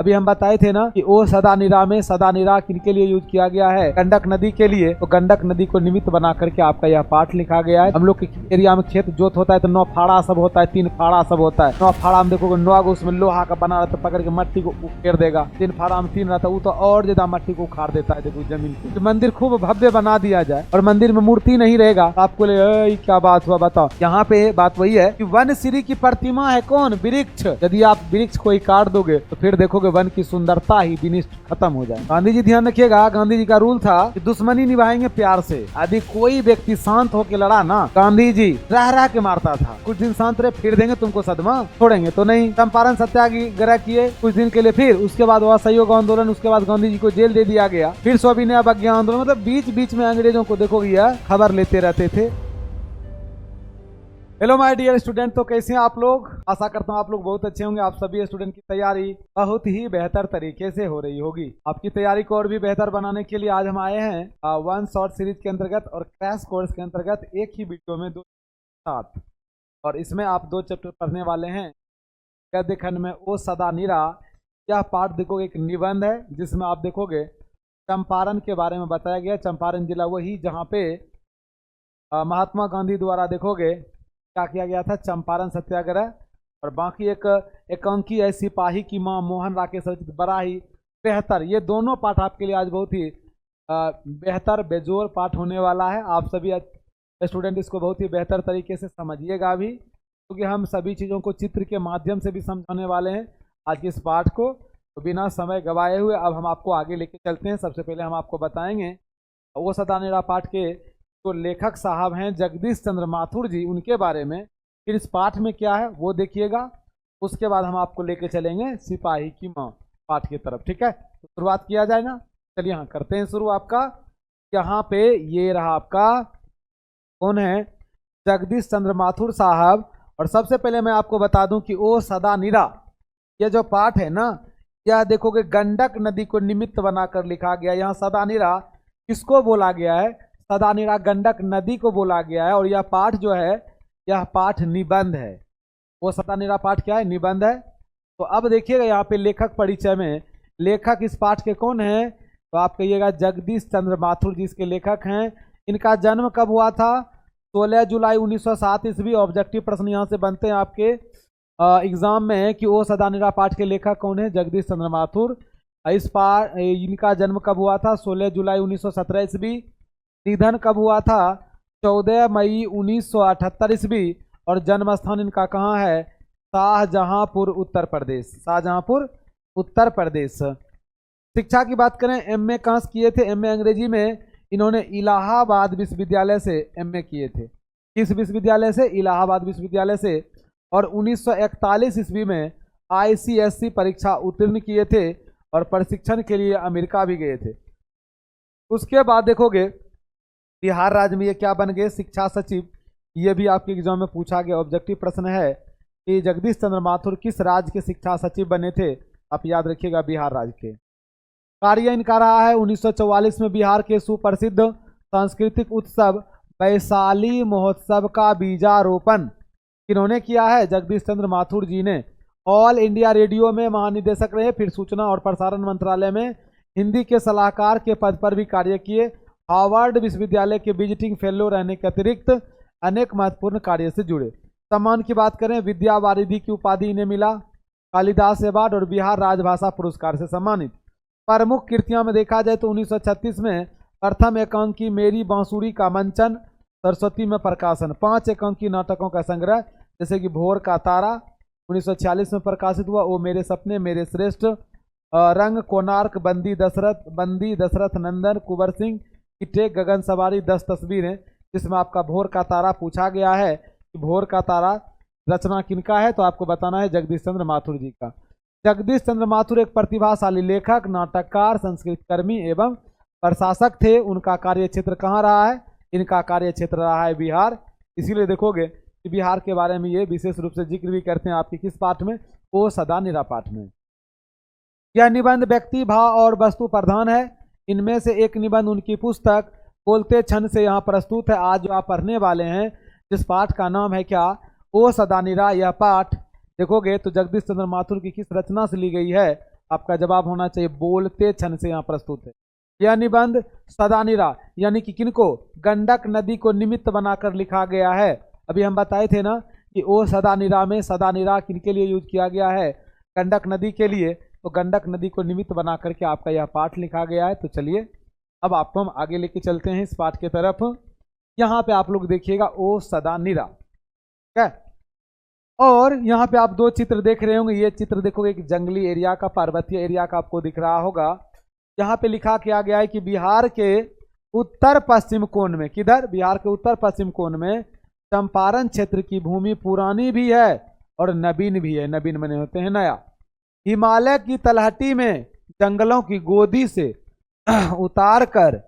अभी हम बताए थे ना कि ओ सदा निरा में सदा निरा किनके लिए यूज किया गया है, गंडक नदी के लिए। तो गंडक नदी को निमित्त बना करके आपका यह पाठ लिखा गया है। हम लोग के एरिया में खेत जोत होता है तो 9 फाड़ा सब होता है, 3 फाड़ा सब होता है। 9 फाड़ा में देखोगे 9 उसमें लोहा का बना रहता है, पकड़ के मट्टी को उखेड़ देगा। 3 फाड़ा में 3 रहता है, वो तो और ज्यादा मट्टी को उखाड़ देता है। देखो जमीन को मंदिर खूब भव्य बना दिया जाए और मंदिर में मूर्ति नहीं रहेगा, आपको क्या बात हुआ बताओ। यहाँ पे बात वही है कि वन श्री की प्रतिमा है कौन, वृक्ष। यदि आप वृक्ष को ही काट दोगे तो फिर देखोगे वन की सुंदरता ही विनिष्ट खत्म हो जाए। गांधी जी ध्यान रखिएगा, गांधी जी का रूल था कि दुश्मनी निभाएंगे प्यार से। यदि कोई व्यक्ति शांत होकर लड़ा ना, गांधी जी रह रह के मारता था। कुछ दिन शांत रहे फिर देंगे तुमको सदमा, छोड़ेंगे तो नहीं। चंपारण सत्याग्रह किए कुछ दिन के लिए, फिर उसके बाद असहयोग आंदोलन, उसके बाद गांधी जी को जेल दे दिया गया। फिर सविनय अवज्ञा आंदोलन, मतलब बीच बीच में अंग्रेजों को देखोगे यह खबर लेते रहते थे। हेलो माय डियर स्टूडेंट, तो कैसे हैं आप लोग। आशा करता हूँ आप लोग बहुत अच्छे होंगे। आप सभी स्टूडेंट की तैयारी बहुत ही बेहतर तरीके से हो रही होगी। आपकी तैयारी को और भी बेहतर बनाने के लिए आज हम आए हैं वन शॉर्ट सीरीज के अंतर्गत और क्रैश कोर्स के अंतर्गत एक ही वीडियो में 2 साथ, और इसमें आप 2 चैप्टर पढ़ने वाले हैं। गद्य खंड में ओ सदा निरा, यह पाठ देखोगे एक निबंध है जिसमें आप देखोगे चंपारण के बारे में बताया गया। चंपारण जिला वही जहाँ पे महात्मा गांधी द्वारा देखोगे क्या किया गया था, चंपारण सत्याग्रह। और बाकी एक एकांकी है सिपाही की मां, मोहन राकेश रचित, बड़ा ही बेहतर। ये दोनों पाठ आपके लिए आज बहुत ही बेहतर बेजोर पाठ होने वाला है। आप सभी स्टूडेंट इसको बहुत ही बेहतर तरीके से समझिएगा भी, क्योंकि हम सभी चीज़ों को चित्र के माध्यम से भी समझाने वाले हैं आज के इस पाठ को। तो बिना समय गवाए हुए अब हम आपको आगे लेके चलते हैं। सबसे पहले हम आपको बताएंगे वो सदा निरा पाठ के तो लेखक साहब हैं जगदीश चंद्र माथुर जी, उनके बारे में। फिर इस पाठ में क्या है वो देखिएगा। उसके बाद हम आपको लेके चलेंगे सिपाही की मां पाठ की तरफ, ठीक है। तो शुरुआत किया जाए ना, चलिए यहाँ करते हैं शुरू। आपका यहाँ पे ये रहा आपका कौन है, जगदीश चंद्र माथुर साहब। और सबसे पहले मैं आपको बता दूं कि ओ सदा निरा, यह जो पाठ है ना, यह देखोगे गंडक नदी को निमित्त बनाकर लिखा गया। यहाँ सदा निरा किसको बोला गया है, सदा निरा गंडक नदी को बोला गया है। और यह पाठ जो है यह पाठ निबंध है। वो सदा निरा पाठ क्या है, निबंध है। तो अब देखिएगा यहाँ पे लेखक परिचय में, लेखक इस पाठ के कौन है, तो आप कहिएगा जगदीश चंद्र माथुर जी इसके लेखक हैं। इनका जन्म कब हुआ था, 16 जुलाई 1907 ईस्वी। ऑब्जेक्टिव प्रश्न यहाँ से बनते हैं आपके एग्जाम में कि वो सदा निरा पाठ के लेखक कौन है, जगदीश चंद्र माथुर। इस पाठ इनका जन्म कब हुआ था, 16 जुलाई 1917 ईस्वी। निधन कब हुआ था, 14 मई 1978 ईस्वी। और जन्म स्थान इनका कहाँ है, शाहजहांपुर उत्तर प्रदेश, शाहजहांपुर उत्तर प्रदेश। शिक्षा की बात करें, एमए कहाँ से किए थे, एमए अंग्रेजी में इन्होंने इलाहाबाद विश्वविद्यालय से एमए किए थे। किस विश्वविद्यालय से, इलाहाबाद विश्वविद्यालय से। और 1941 ईस्वी में ICSE परीक्षा उत्तीर्ण किए थे और प्रशिक्षण के लिए अमेरिका भी गए थे। उसके बाद देखोगे बिहार राज्य में ये क्या बन गए, शिक्षा सचिव। ये भी आपके एग्जाम में पूछा गया, ऑब्जेक्टिव प्रश्न है कि जगदीश चंद्र माथुर किस राज्य के शिक्षा सचिव बने थे, आप याद रखिएगा बिहार राज्य के। कार्य इनका रहा है 1944 में बिहार के सुप्रसिद्ध सांस्कृतिक उत्सव वैशाली महोत्सव का बीजारोपण किन्होंने किया है, जगदीश चंद्र माथुर जी ने। ऑल इंडिया रेडियो में महानिदेशक रहे, फिर सूचना और प्रसारण मंत्रालय में हिंदी के सलाहकार के पद पर भी कार्य किए। हार्वर्ड विश्वविद्यालय के विजिटिंग फेलो रहने के अतिरिक्त अनेक महत्वपूर्ण कार्य से जुड़े। सम्मान की बात करें, विद्या वारिधि की उपाधि इन्हें मिला, कालिदास अवार्ड और बिहार राजभाषा पुरस्कार से सम्मानित। प्रमुख कृतियों में देखा जाए तो 1936 में प्रथम एकांकी मेरी बांसुरी का मंचन, सरस्वती में प्रकाशन। 5 एकांकी नाटकों का संग्रह जैसे कि भोर का तारा 1946 में प्रकाशित हुआ, ओ मेरे सपने मेरे श्रेष्ठ, रंग कोणार्क, बंदी दशरथ नंदन, कुंवर सिंह की टेक, गगन सवारी, 10 तस्वीरें, जिसमें आपका भोर का तारा पूछा गया है कि भोर का तारा रचना किनका है, तो आपको बताना है जगदीश चंद्र माथुर जी का। जगदीश चंद्र माथुर एक प्रतिभाशाली लेखक, नाटककार, संस्कृत कर्मी एवं प्रशासक थे। उनका कार्य क्षेत्र कहाँ रहा है, इनका कार्य क्षेत्र रहा है बिहार। इसीलिए देखोगे कि बिहार के बारे में ये विशेष रूप से जिक्र भी करते हैं आपकी किस पाठ में, ओ सदा निरा पाठ में। यह निबंध व्यक्ति भाव और वस्तु प्रधान है। इनमें से एक निबंध उनकी पुस्तक बोलते क्षण से यहाँ प्रस्तुत है। आज जो आप पढ़ने वाले हैं जिस पाठ का नाम है क्या, ओ सदा निरा, यह पाठ देखोगे तो जगदीश चंद्र माथुर की किस रचना से ली गई है, आपका जवाब होना चाहिए बोलते क्षण से यहाँ प्रस्तुत है। यह निबंध सदानिरा यानी कि किनको, गंडक नदी को निमित्त बनाकर लिखा गया है। अभी हम बताए थे ना कि ओ सदानिरा में सदानिरा किनके लिए यूज किया गया है, गंडक नदी के लिए। तो गंडक नदी को निमित्त बना करके आपका यह पाठ लिखा गया है। तो चलिए अब आपको हम आगे लेके चलते हैं इस पाठ के तरफ। यहाँ पे आप लोग देखिएगा ओ सदानिरा, ठीक है। और यहाँ पे आप दो चित्र देख रहे होंगे। ये चित्र देखोगे एक जंगली एरिया का, पर्वतीय एरिया का आपको दिख रहा होगा। यहाँ पे लिखा क्या गया है कि बिहार के उत्तर पश्चिम कोण में, किधर, बिहार के उत्तर पश्चिम कोण में चंपारण क्षेत्र की भूमि पुरानी भी है और नवीन भी है। नवीन बने होते हैं नया। हिमालय की तलहटी में जंगलों की गोदी से उतारकर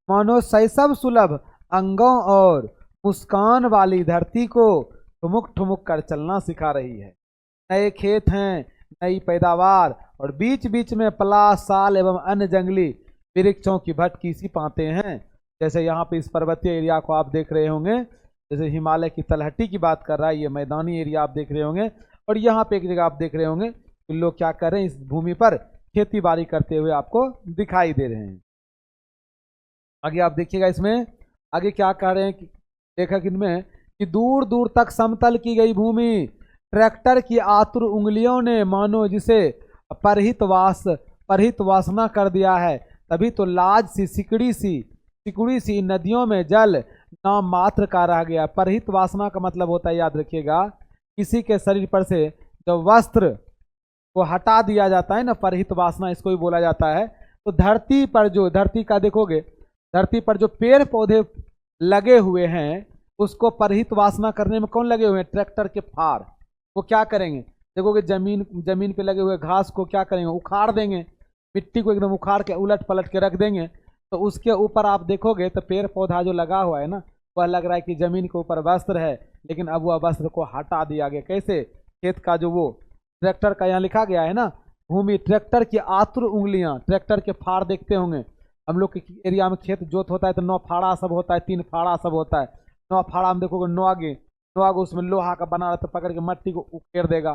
मानव शैशव सुलभ अंगों और मुस्कान वाली धरती को ठुमुक ठुमुक कर चलना सिखा रही है। नए खेत हैं, नई पैदावार और बीच बीच में पलाश, साल एवं अन्य जंगली वृक्षों की भटकी सी पाते हैं। जैसे यहाँ पे इस पर्वतीय एरिया को आप देख रहे होंगे, जैसे हिमालय की तलहटी की बात कर रहा है, ये मैदानी एरिया आप देख रहे होंगे। और यहाँ पे एक जगह आप देख रहे होंगे कि लोग क्या कर रहे हैं, इस भूमि पर खेती बाड़ी करते हुए आपको दिखाई दे रहे हैं। आगे आप देखिएगा इसमें आगे क्या कह रहे हैं कि लेखक इनमें कि दूर दूर तक समतल की गई भूमि ट्रैक्टर की आतुर उंगलियों ने मानो जिसे परहित वासना कर दिया है। तभी तो लाज सी सिकुड़ी सी नदियों में जल नाम मात्र का रह गया। परहित वासना का मतलब होता है, याद रखिएगा, किसी के शरीर पर से जब वस्त्र को हटा दिया जाता है ना, परहित वासना इसको ही बोला जाता है। तो धरती पर जो, धरती का देखोगे, धरती पर जो पेड़ पौधे लगे हुए हैं उसको परहित वासना करने में कौन लगे हुए हैं, ट्रैक्टर के फाड़। वो क्या करेंगे, देखोगे जमीन पे लगे हुए घास को क्या करेंगे, उखाड़ देंगे, मिट्टी को एकदम उखाड़ के उलट पलट के रख देंगे। तो उसके ऊपर आप देखोगे तो पेड़ पौधा जो लगा हुआ है ना, वह लग रहा है कि जमीन के ऊपर वस्त्र है, लेकिन अब वह वस्त्र को हटा दिया गया। कैसे, खेत का जो वो ट्रैक्टर का यहाँ लिखा गया है ना, भूमि ट्रैक्टर की आतुर उंगलियां, ट्रैक्टर के फाड़ देखते होंगे हम लोग के एरिया में, खेत जोत होता है तो 9 फाड़ा सब होता है, 3 फाड़ा सब होता है। 9 फाड़ा में देखोगे 9 आगे उसमें लोहा का बना रहता है, पकड़ के मट्टी को उखेड़ देगा।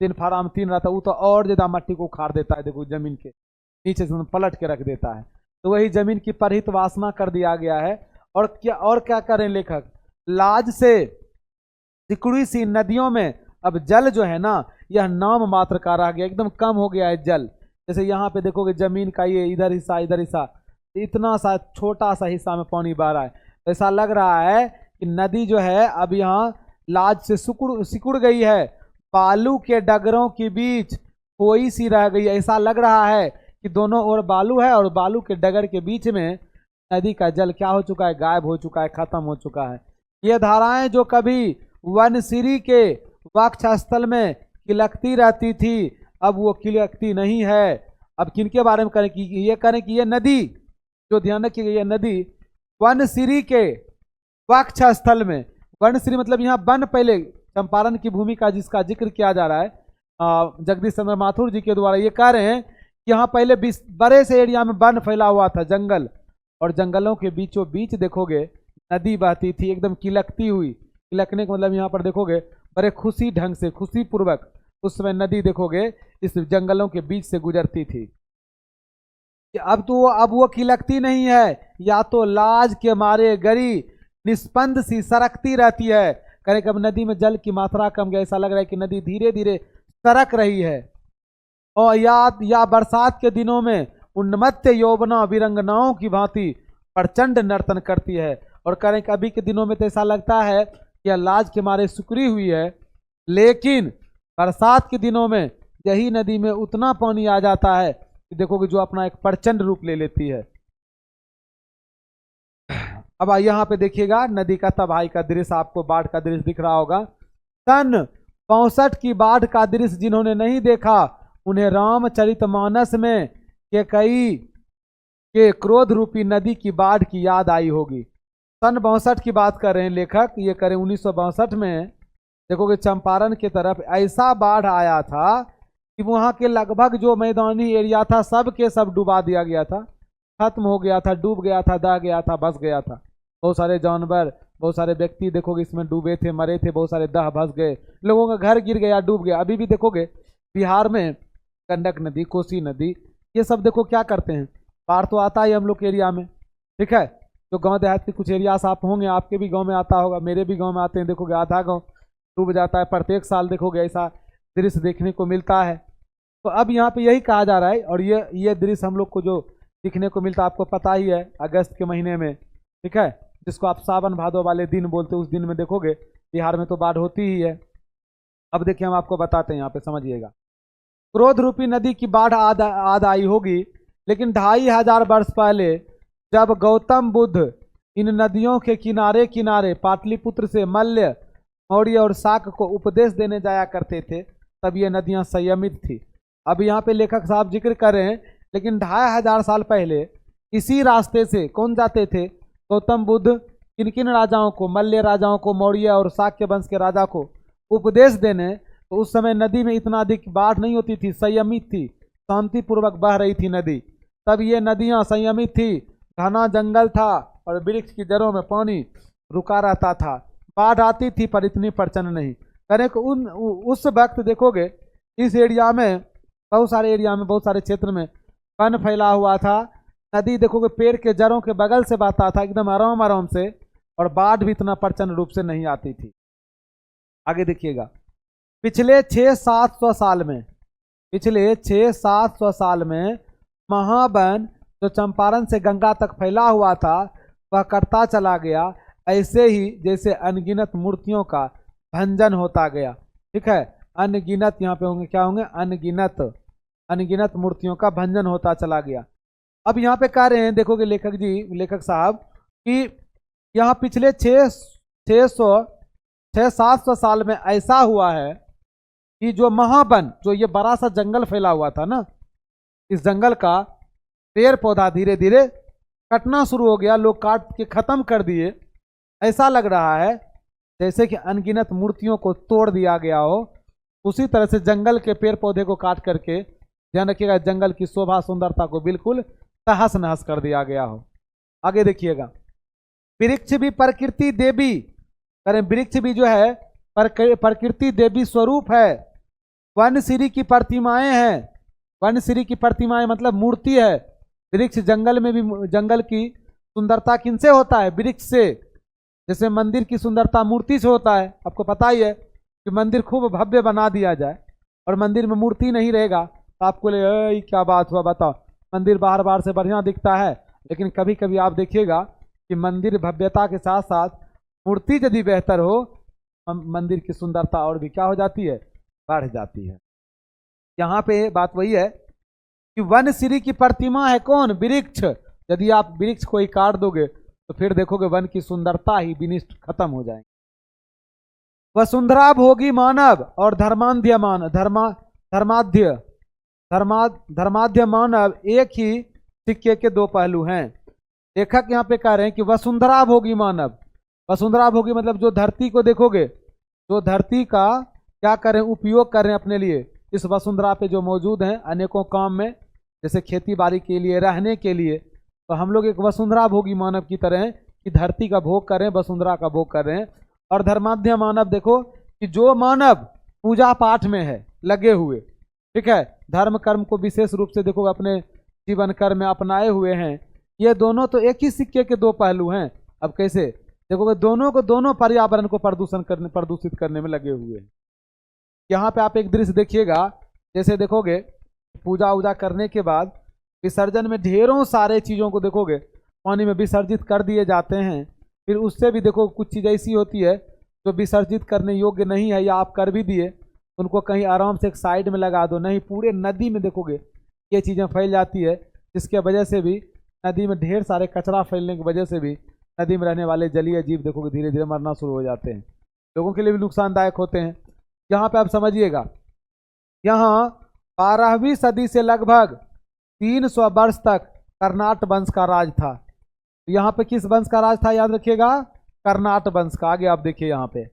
3 फाड़ा में 3 रहता है, वो तो और ज्यादा मट्टी को उखाड़ देता है, देखो जमीन के नीचे से पलट के रख देता है। तो वही जमीन की परहित वासना कर दिया गया है। और क्या करें लेखक, लाज से सिकुड़ी सी नदियों में अब जल जो है ना, यह नाम मात्र का रह गया, एकदम कम हो गया है जल। जैसे यहाँ पे देखोगे जमीन का ये इधर हिस्सा इतना सा छोटा सा हिस्सा में पानी बह रहा है, तो ऐसा लग रहा है कि नदी जो है अब यहाँ लाज से सिकुड़ गई है, बालू के डगरों के बीच कोई सी रह गई। ऐसा लग रहा है कि दोनों ओर बालू है और बालू के डगर के बीच में नदी का जल क्या हो चुका है, गायब हो चुका है, खत्म हो चुका है। ये धाराएं जो कभी वनसिरी के वक्षस्थल में खिलकती रहती थी, अब वो खिलकती नहीं है। अब किनके बारे में करें कि ये नदी जो ध्यान रखिएगा, ये नदी वनसिरी के वक्षस्थल में, वनसिरी मतलब यहाँ वन, पहले चंपारण की भूमि का जिसका जिक्र किया जा रहा है जगदीश चंद्र माथुर जी के द्वारा, ये कह रहे हैं कि यहाँ पहले बड़े से एरिया में वन फैला हुआ था, जंगल, और जंगलों के बीचों बीच देखोगे नदी बहती थी एकदम किलकती हुई। किलकने का मतलब यहाँ पर देखोगे बड़े खुशी ढंग से, खुशी पूर्वक उस समय नदी देखोगे इस जंगलों के बीच से गुजरती थी। अब वो खिलकती नहीं है, या तो लाज के मारे गरी निष्पंद सी सरकती रहती है। कहीं कब नदी में जल की मात्रा कम गई, ऐसा लग रहा है कि नदी धीरे धीरे सरक रही है। और या बरसात के दिनों में उन्मत्त यौवना वीरंगनाओं की भांति प्रचंड नर्तन करती है। और करें अभी के दिनों में तो ऐसा लगता है कि लाज के मारे सुकड़ी हुई है, लेकिन बरसात के दिनों में यही नदी में उतना पानी आ जाता है कि देखोगे जो अपना एक प्रचंड रूप ले लेती है। अब यहाँ पे देखिएगा नदी का तबाही का दृश्य, आपको बाढ़ का दृश्य दिख रहा होगा। सन 65 की बाढ़ का दृश्य जिन्होंने नहीं देखा, उन्हें रामचरितमानस में केकई के क्रोध रूपी नदी की बाढ़ की याद आई होगी। सन 62 की बात कर रहे हैं लेखक, ये करें 1962 में देखोगे चंपारण की तरफ ऐसा बाढ़ आया था कि वहां के लगभग जो मैदानी एरिया था सब के सब डुबा दिया गया था, खत्म हो गया था, डूब गया था, दह गया था, बस गया था। बहुत सारे जानवर बहुत सारे व्यक्ति देखोगे इसमें डूबे थे, मरे थे, बहुत सारे दह भस गए, लोगों का घर गिर गया, डूब गया। अभी भी देखोगे बिहार में गंडक नदी, कोसी नदी, ये सब देखो क्या करते हैं, बाढ़ तो आता है हम लोग के एरिया में, ठीक है। जो गांव देहात के कुछ एरियाज आप होंगे, आपके भी गांव में आता होगा, मेरे भी गांव में आते हैं, देखोगे आधा गांव डूब जाता है। प्रत्येक साल देखोगे ऐसा दृश्य देखने को मिलता है। तो अब यहाँ पे यही कहा जा रहा है, और ये दृश्य हम लोग को जो दिखने को मिलता है आपको पता ही है, अगस्त के महीने में, ठीक है, जिसको आप सावन भादो वाले दिन बोलते हैं, उस दिन में देखोगे बिहार में तो बाढ़ होती ही है। अब देखिए हम आपको बताते हैं, यहाँ पे समझिएगा। क्रोध रूपी नदी की बाढ़ आद आई होगी, लेकिन 2500 वर्ष पहले जब गौतम बुद्ध इन नदियों के किनारे किनारे पाटलिपुत्र से मल्ल, मौर्य और शाक को उपदेश देने जाया करते थे, तब ये नदियां संयमित थी। अब यहाँ पे लेखक साहब जिक्र कर रहे हैं, लेकिन 2500 साल पहले इसी रास्ते से कौन जाते थे, गौतम बुद्ध किन किन राजाओं को, मल्ल राजाओं को, मौर्य और शाक्य वंश के राजा को उपदेश देने। तो उस समय नदी में इतना अधिक बाढ़ नहीं होती थी, संयमित थी, शांतिपूर्वक बह रही थी नदी। तब ये नदियां संयमित थी, घना जंगल था और वृक्ष की जड़ों में पानी रुका रहता था। बाढ़ आती थी पर इतनी प्रचंड नहीं। करें उस वक्त देखोगे इस एरिया में, बहुत सारे एरिया में, बहुत सारे क्षेत्र में वन फैला हुआ था। नदी देखोगे पेड़ के जड़ों के बगल से बहता था एकदम आराम आराम से, और बाढ़ भी इतना प्रचंड रूप से नहीं आती थी। आगे देखिएगा, पिछले 600-700 साल में, पिछले 600-700 साल में महावन जो चंपारण से गंगा तक फैला हुआ था वह करता चला गया, ऐसे ही जैसे अनगिनत मूर्तियों का भंजन होता गया, ठीक है। अनगिनत यहाँ पे होंगे, क्या होंगे, अनगिनत, अनगिनत मूर्तियों का भंजन होता चला गया। अब यहाँ पे कह रहे हैं, देखोगे लेखक जी, लेखक साहब, कि यहाँ पिछले 600-700 साल में ऐसा हुआ है कि जो महावन, जो ये बड़ा सा जंगल फैला हुआ था ना, इस जंगल का पेड़ पौधा धीरे धीरे कटना शुरू हो गया, लोग काट के खत्म कर दिए। ऐसा लग रहा है जैसे कि अनगिनत मूर्तियों को तोड़ दिया गया हो। उसी तरह से जंगल के पेड़ पौधे को काट करके, ध्यान रखिएगा, जंगल की शोभा सुंदरता को बिल्कुल तहस नहस कर दिया गया हो। आगे देखिएगा, वृक्ष भी प्रकृति देवी, करें वृक्ष भी जो है प्रकृति देवी स्वरूप है। वन श्री की प्रतिमाएं हैं, वन श्री की प्रतिमाएं मतलब मूर्ति है। वृक्ष जंगल में भी, जंगल की सुंदरता किनसे होता है, वृक्ष से। जैसे मंदिर की सुंदरता मूर्ति से होता है, आपको पता ही है कि मंदिर खूब भव्य बना दिया जाए और मंदिर में मूर्ति नहीं रहेगा तो आपको ले क्या बात हुआ, बताओ, मंदिर बाहर बाहर से बढ़िया दिखता है, लेकिन कभी कभी आप देखिएगा कि मंदिर भव्यता के साथ साथ मूर्ति यदि बेहतर हो, मंदिर की सुंदरता और भी क्या हो जाती है, बढ़ जाती है। यहाँ पे बात वही है कि वन श्री की प्रतिमा है कौन, वृक्ष। यदि आप वृक्ष को ही काट दोगे तो फिर देखोगे वन की सुंदरता ही विनिष्ट खत्म हो जाएगी। वसुंधरा भोगी मानव और धर्माध्य मानव एक ही सिक्के के दो पहलू हैं। लेखक यहाँ पे कह रहे हैं कि वसुंधरा भोगी मानव, वसुंधरा भोगी मतलब जो धरती को देखोगे, जो धरती का क्या करें, उपयोग करें अपने लिए, इस वसुंधरा पे जो मौजूद हैं अनेकों काम में, जैसे खेती बाड़ी के लिए, रहने के लिए, तो हम लोग एक वसुंधरा भोगी मानव की तरह हैं कि धरती का भोग करें, वसुंधरा का भोग कर रहे हैं। और धर्माध्य मानव देखो कि जो मानव पूजा पाठ में है लगे हुए, ठीक है, धर्म कर्म को विशेष रूप से देखो अपने जीवन कर्म में अपनाए हुए हैं, ये दोनों तो एक ही सिक्के के दो पहलू हैं। अब कैसे देखोगे, दोनों पर्यावरण को प्रदूषित करने में लगे हुए हैं। यहाँ पे आप एक दृश्य देखिएगा, जैसे देखोगे पूजा वूजा करने के बाद विसर्जन में ढेरों सारे चीज़ों को देखोगे पानी में विसर्जित कर दिए जाते हैं। फिर उससे भी देखो कुछ चीज़ ऐसी होती है जो विसर्जित करने योग्य नहीं है, या आप कर भी दिए उनको कहीं आराम से एक साइड में लगा दो, नहीं पूरे नदी में देखोगे ये चीज़ें फैल जाती है, जिसके वजह से भी नदी में ढेर सारे कचरा फैलने की वजह से भी नदी में रहने वाले जलीय जीव देखोगे धीरे धीरे मरना शुरू हो जाते हैं, लोगों के लिए भी नुकसानदायक होते हैं। यहाँ पे आप समझिएगा, यहाँ 12वीं सदी से लगभग 300 वर्ष तक कर्नाट वंश का राज था। यहाँ पे किस वंश का राज था, याद रखिएगा, कर्नाट वंश का। आगे आप देखिए, यहाँ पे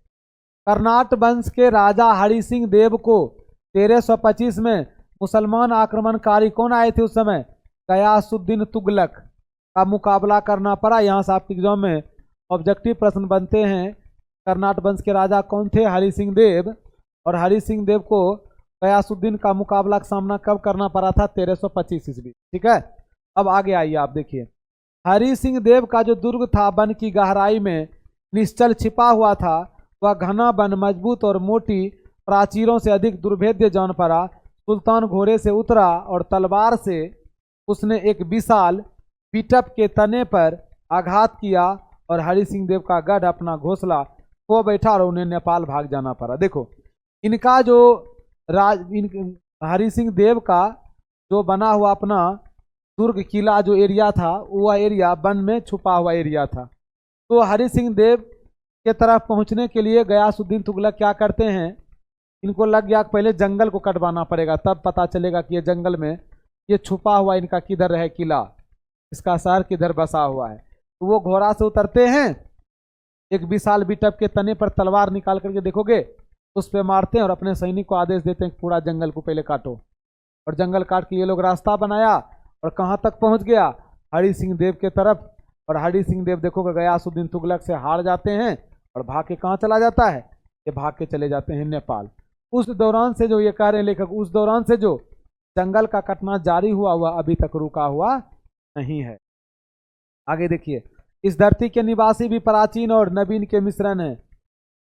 कर्नाट वंश के राजा हरि सिंह देव को 1325 में मुसलमान आक्रमणकारी कौन आए थे उस समय, गयासुद्दीन तुगलक का मुकाबला करना पड़ा। यहाँ से आपके एग्जाम में ऑब्जेक्टिव प्रश्न बनते हैं। कर्नाट वंश के राजा कौन थे? हरि सिंह देव। और हरि सिंह देव को गयासुद्दीन का मुकाबला का सामना कब करना पड़ा था? 1325 ईस्वी। ठीक है, अब आगे आइए, आप देखिए हरि सिंह देव का जो दुर्ग था वन की गहराई में निश्चल छिपा हुआ था, वह घना वन मजबूत और मोटी प्राचीरों से अधिक दुर्भेद्य जान पड़ा। सुल्तान घोड़े से उतरा और तलवार से उसने एक विशाल पीटप के तने पर आघात किया और हरि सिंह देव का गढ़ अपना घोंसला खो बैठा और उन्हें नेपाल भाग जाना पड़ा। देखो इनका जो हरि सिंह देव का जो बना हुआ अपना दुर्ग किला जो एरिया था, वह एरिया वन में छुपा हुआ एरिया था। तो हरि सिंह देव के तरफ पहुंचने के लिए गयासुद्दीन तुगलक क्या करते हैं, इनको लग गया पहले जंगल को कटवाना पड़ेगा, तब पता चलेगा कि ये जंगल में ये छुपा हुआ इनका किधर है किला, इसका शहर किधर बसा हुआ है। तो वो घोड़ा से उतरते हैं, एक विशाल बिटप के तने पर तलवार निकाल करके देखोगे उस पर मारते हैं और अपने सैनिक को आदेश देते हैं कि पूरा जंगल को पहले काटो। और जंगल काट के ये लोग रास्ता बनाया और कहाँ तक पहुँच गया? हरि सिंह देव के तरफ। और हरि सिंह देव देखोगे गयासुद्दीन तुगलक से हार जाते हैं और भाग के कहाँ चला जाता है? ये भाग के चले जाते हैं नेपाल। उस दौरान से जो ये कह रहे हैं लेखक, उस दौरान से जो जंगल का कटना जारी हुआ हुआ अभी तक रुका हुआ नहीं है। आगे देखिए, इस धरती के निवासी भी प्राचीन और नवीन के मिश्रण है।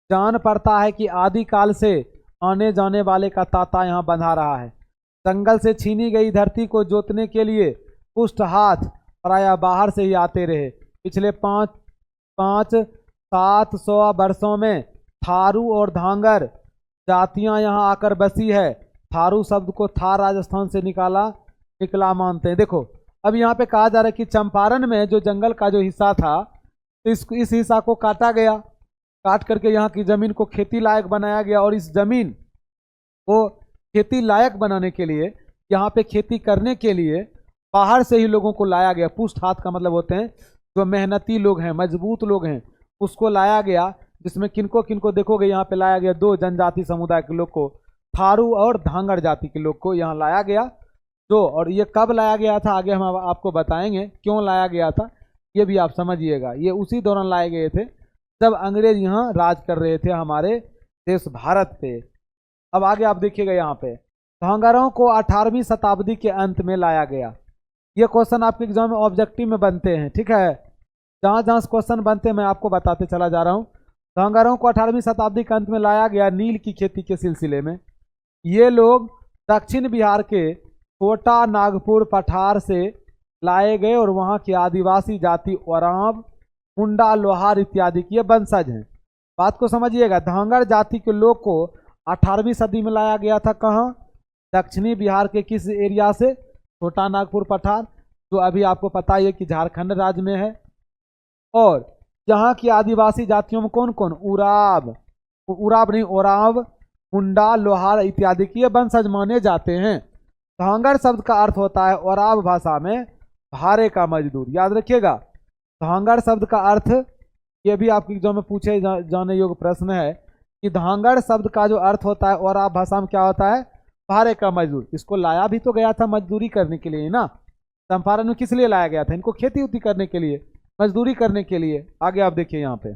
जान पड़ता है कि आदिकाल से आने जाने वाले का तांता यहाँ बंधा रहा है। जंगल से छीनी गई धरती को जोतने के लिए पुष्ट हाथ प्रायः बाहर से ही आते रहे। पिछले 500-700 वर्षों में थारू और धांगर जातियां यहाँ आकर बसी है। थारू शब्द को थार राजस्थान से निकला मानते हैं। देखो अब यहाँ पे कहा जा रहा है कि चंपारण में जो जंगल का जो हिस्सा था, इस हिस्सा को काटा गया, काट करके यहाँ की जमीन को खेती लायक बनाया गया। और इस जमीन को खेती लायक बनाने के लिए, यहाँ पे खेती करने के लिए बाहर से ही लोगों को लाया गया। पुष्ट हाथ का मतलब होते हैं जो मेहनती लोग हैं, मजबूत लोग हैं, उसको लाया गया। जिसमें किनको किनको देखोगे यहाँ पे लाया गया, 2 जनजाति समुदाय के लोग को, थारू और धांगड़ जाति के लोग को यहाँ लाया गया। और ये कब लाया गया था आगे हम आपको बताएंगे क्यों लाया गया था, ये भी आप समझिएगा। ये उसी दौरान लाए गए थे जब अंग्रेज यहाँ राज कर रहे थे हमारे देश भारत पे। अब आगे आप देखिएगा, यहाँ पे धांगरों को 18वीं शताब्दी के अंत में लाया गया। ये क्वेश्चन आपके एग्जाम में ऑब्जेक्टिव में बनते हैं, ठीक है। जहाँ जहाँ क्वेश्चन बनते हैं मैं आपको बताते चला जा रहा हूँ। धांगरों को 18वीं शताब्दी के अंत में लाया गया नील की खेती के सिलसिले में। ये लोग दक्षिण बिहार के छोटा नागपुर पठार से लाए गए और वहाँ की आदिवासी जाति ओरांव, मुंडा, लोहार इत्यादि की वंशज हैं। बात को समझिएगा, धांगड़ जाति के लोग को 18वीं सदी में लाया गया था। कहाँ? दक्षिणी बिहार के किस एरिया से? छोटा नागपुर पठार, जो अभी आपको पता ही है कि झारखंड राज्य में है। और यहाँ की आदिवासी जातियों में कौन कौन? उराव नहीं, ओरांव, मुंडा, लोहार इत्यादि की वंशज माने जाते हैं। धांगड़ शब्द का अर्थ होता है ओराव भाषा में भारे का मजदूर। याद रखिएगा, धांगड़ शब्द का अर्थ, ये भी आपके एग्जाम में पूछे जाने योग्य प्रश्न है कि धांगड़ शब्द का जो अर्थ होता है ओराव भाषा में क्या होता है? भारे का मजदूर। इसको लाया भी तो गया था मजदूरी करने के लिए ना। चंपारण में किस लिए लाया गया था? इनको खेती उती करने के लिए, मजदूरी करने के लिए। आगे आप देखिए, यहाँ पे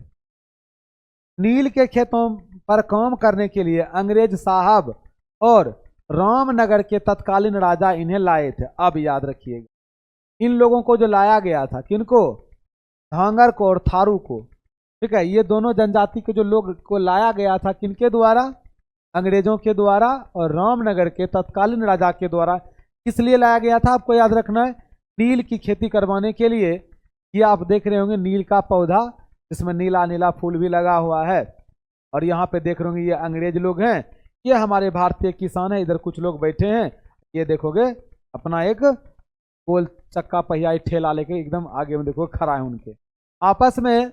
नील के खेतों पर काम करने के लिए अंग्रेज साहब और रामनगर के तत्कालीन राजा इन्हें लाए थे। अब याद रखिएगा, इन लोगों को जो लाया गया था, किनको? धांगर को और थारू को, ठीक है। ये दोनों जनजाति के जो लोग को लाया गया था, किनके द्वारा? अंग्रेजों के द्वारा और रामनगर के तत्कालीन राजा के द्वारा। किस लिए लाया गया था आपको याद रखना है? नील की खेती करवाने के लिए। ये आप देख रहे होंगे नील का पौधा, जिसमें नीला नीला फूल भी लगा हुआ है। और यहाँ पे देख रहे होंगे ये अंग्रेज लोग हैं, ये हमारे भारतीय किसान है। इधर कुछ लोग बैठे हैं, ये देखोगे अपना एक गोल चक्का पहिया ठेला लेके एकदम आगे में देखो खड़ा है उनके। आपस में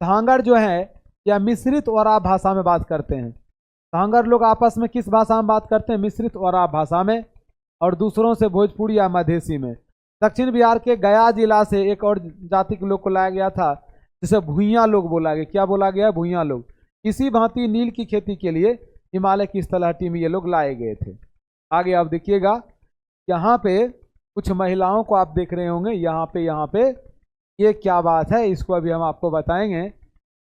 धांगड़ जो है या मिश्रित ओराव भाषा में बात करते हैं। धांगड़ लोग आपस में किस भाषा में बात करते हैं? मिश्रित ओराव भाषा में, और दूसरों से भोजपुरी या मधेसी में। दक्षिण बिहार के गया जिला से एक और जाति के लोग को लाया गया था, जिसे भुइयां लोग बोला गया। क्या बोला गया? भुइयां लोग। इसी भांति नील की खेती के लिए हिमालय की इस तलहटी में ये लोग लाए गए थे। आगे आप देखिएगा, यहाँ पे कुछ महिलाओं को आप देख रहे होंगे। यहाँ पे ये क्या बात है, इसको अभी हम आपको बताएंगे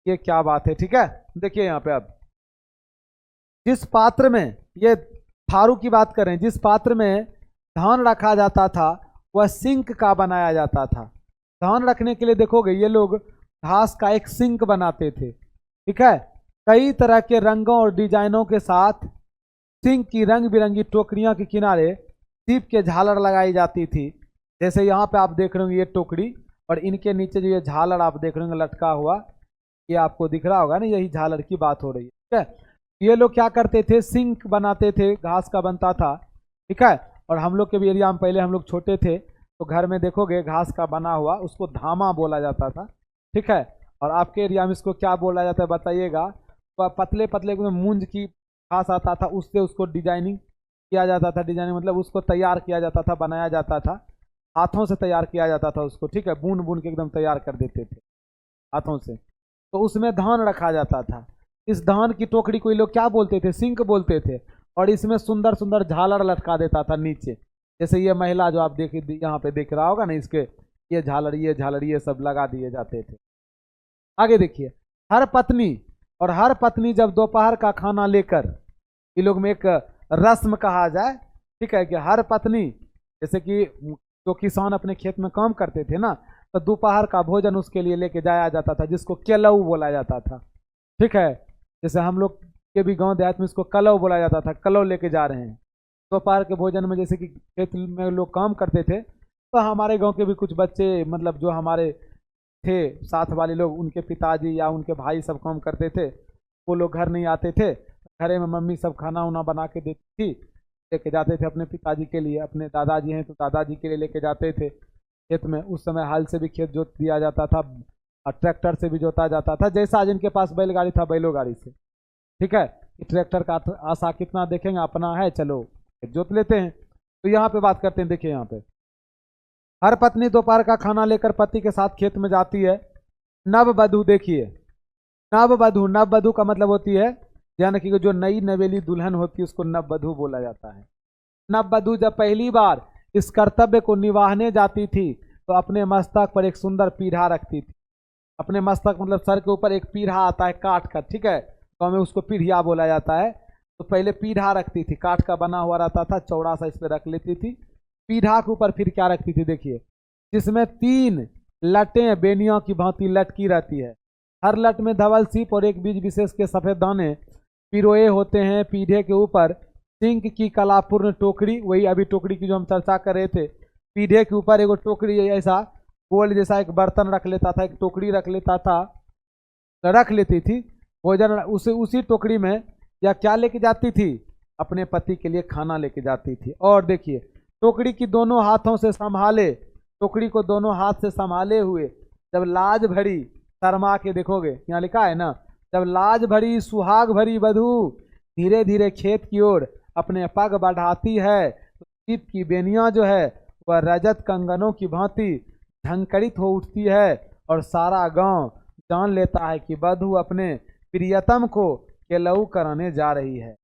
ये क्या बात है। ठीक है, देखिए यहाँ पे अब जिस पात्र में, ये थारू की बात करें, जिस पात्र में धान रखा जाता था वह सिंक का बनाया जाता था। धान रखने के लिए देखोगे ये लोग घास का एक सिंक बनाते थे। ठीक है, कई तरह के रंगों और डिजाइनों के साथ सिंक की रंग बिरंगी टोकरियों के किनारे सीप के झालर लगाई जाती थी। जैसे यहाँ पे आप देख रहे होंगे ये टोकरी, और इनके नीचे जो ये झालर आप देख रहे होंगे लटका हुआ, ये आपको दिख रहा होगा ना, यही झालर की बात हो रही है। ठीक है, ये लोग क्या करते थे, सिंक बनाते थे, घास का बनता था। ठीक है, और हम लोग के भी एरिया में पहले हम लोग छोटे थे तो घर में देखोगे घास का बना हुआ, उसको धामा बोला जाता था। ठीक है, और आपके एरिया में इसको क्या बोला जाता है बताइएगा। तो पतले पतले मूंज की घास आता था, उससे उसको डिजाइनिंग किया जाता था। डिजाइनिंग मतलब उसको तैयार किया जाता था, बनाया जाता था, हाथों से तैयार किया जाता था उसको। ठीक है, बून बून के एकदम तैयार कर देते थे हाथों से। तो उसमें धान रखा जाता था। इस धान की टोकरी को ये लोग क्या बोलते थे, सिंक बोलते थे। और इसमें सुंदर सुंदर झालर लटका देता था नीचे, जैसे ये महिला जो आप देख यहाँ पे देख रहा होगा ना, इसके ये झालर ये सब लगा दिए जाते थे। आगे देखिए, हर पत्नी जब दोपहर का खाना लेकर, ये लोग में एक रस्म कहा जाए, ठीक है, कि हर पत्नी, जैसे कि जो किसान अपने खेत में काम करते थे ना, तो दोपहर का भोजन उसके लिए लेके जाया जाता था, जिसको केलऊ बोला जाता था। ठीक है, जैसे हम लोग के भी गांव देहात में इसको कलौ बोला जाता था, कलौ लेके जा रहे हैं दोपहर के भोजन में। जैसे कि खेत में लोग काम करते थे, तो हमारे गांव के भी कुछ बच्चे, मतलब जो हमारे थे साथ वाले लोग, उनके पिताजी या उनके भाई सब काम करते थे, वो लोग घर नहीं आते थे, घरे में मम्मी सब खाना उना बना के देती थी, लेके जाते थे अपने पिताजी के लिए। अपने दादाजी हैं तो दादाजी के लिए लेके जाते थे खेत में। उस समय हल से भी खेत जोत दिया जाता था और ट्रैक्टर से भी जोता जाता था, जैसा जिनके पास बैलगाड़ी था बैलों गाड़ी से। ठीक है, ट्रैक्टर का आशा कितना देखेंगे, अपना है चलो जोत लेते हैं। तो यहाँ पे बात करते हैं, देखिए यहाँ पे हर पत्नी दोपहर का खाना लेकर पति के साथ खेत में जाती है। नववधु, देखिए नववधु का मतलब होती है, यानी कि जो नई नवेली दुल्हन होती है उसको नववधु बोला जाता है। नववधु जब पहली बार इस कर्तव्य को निभाने जाती थी तो अपने मस्तक पर एक सुंदर पीढ़ा रखती थी। अपने मस्तक मतलब सर के ऊपर एक पीढ़ा आता है काट का, ठीक है, तो हमें उसको पीढ़िया बोला जाता है। तो पहले पीढ़ा रखती थी, काट का बना हुआ रहता था, चौड़ा सा इस पर रख लेती थी। पीढ़ा के ऊपर फिर क्या रखती थी, देखिए, जिसमें 3 लटें बेनियों की भांति लटकी रहती है। हर लट में धवल सीप और एक बीज विशेष के सफेद दाने पिरोए होते हैं। पीढ़े के ऊपर सिंक की कलापूर्ण टोकरी, वही अभी टोकरी की जो हम चर्चा कर रहे थे, पीढ़े के ऊपर एक टोकरी ऐसा गोल जैसा एक बर्तन रख लेता था, एक टोकरी रख लेता था, रख लेती थी भोजन उसी टोकरी में। या क्या लेके जाती थी, अपने पति के लिए खाना लेके जाती थी। और देखिए, टोकरी की दोनों हाथों से संभाले, टोकरी को दोनों हाथ से संभाले हुए जब लाज भरी, शर्मा के देखोगे यहाँ लिखा है ना, जब लाज भरी सुहाग भरी वधू धीरे धीरे खेत की ओर अपने पग बढ़ाती है, तो सीप की बेनियां जो है वह रजत कंगनों की भांति झंकरित हो उठती है और सारा गांव जान लेता है कि वधू अपने प्रियतम को केलऊ कराने जा रही है।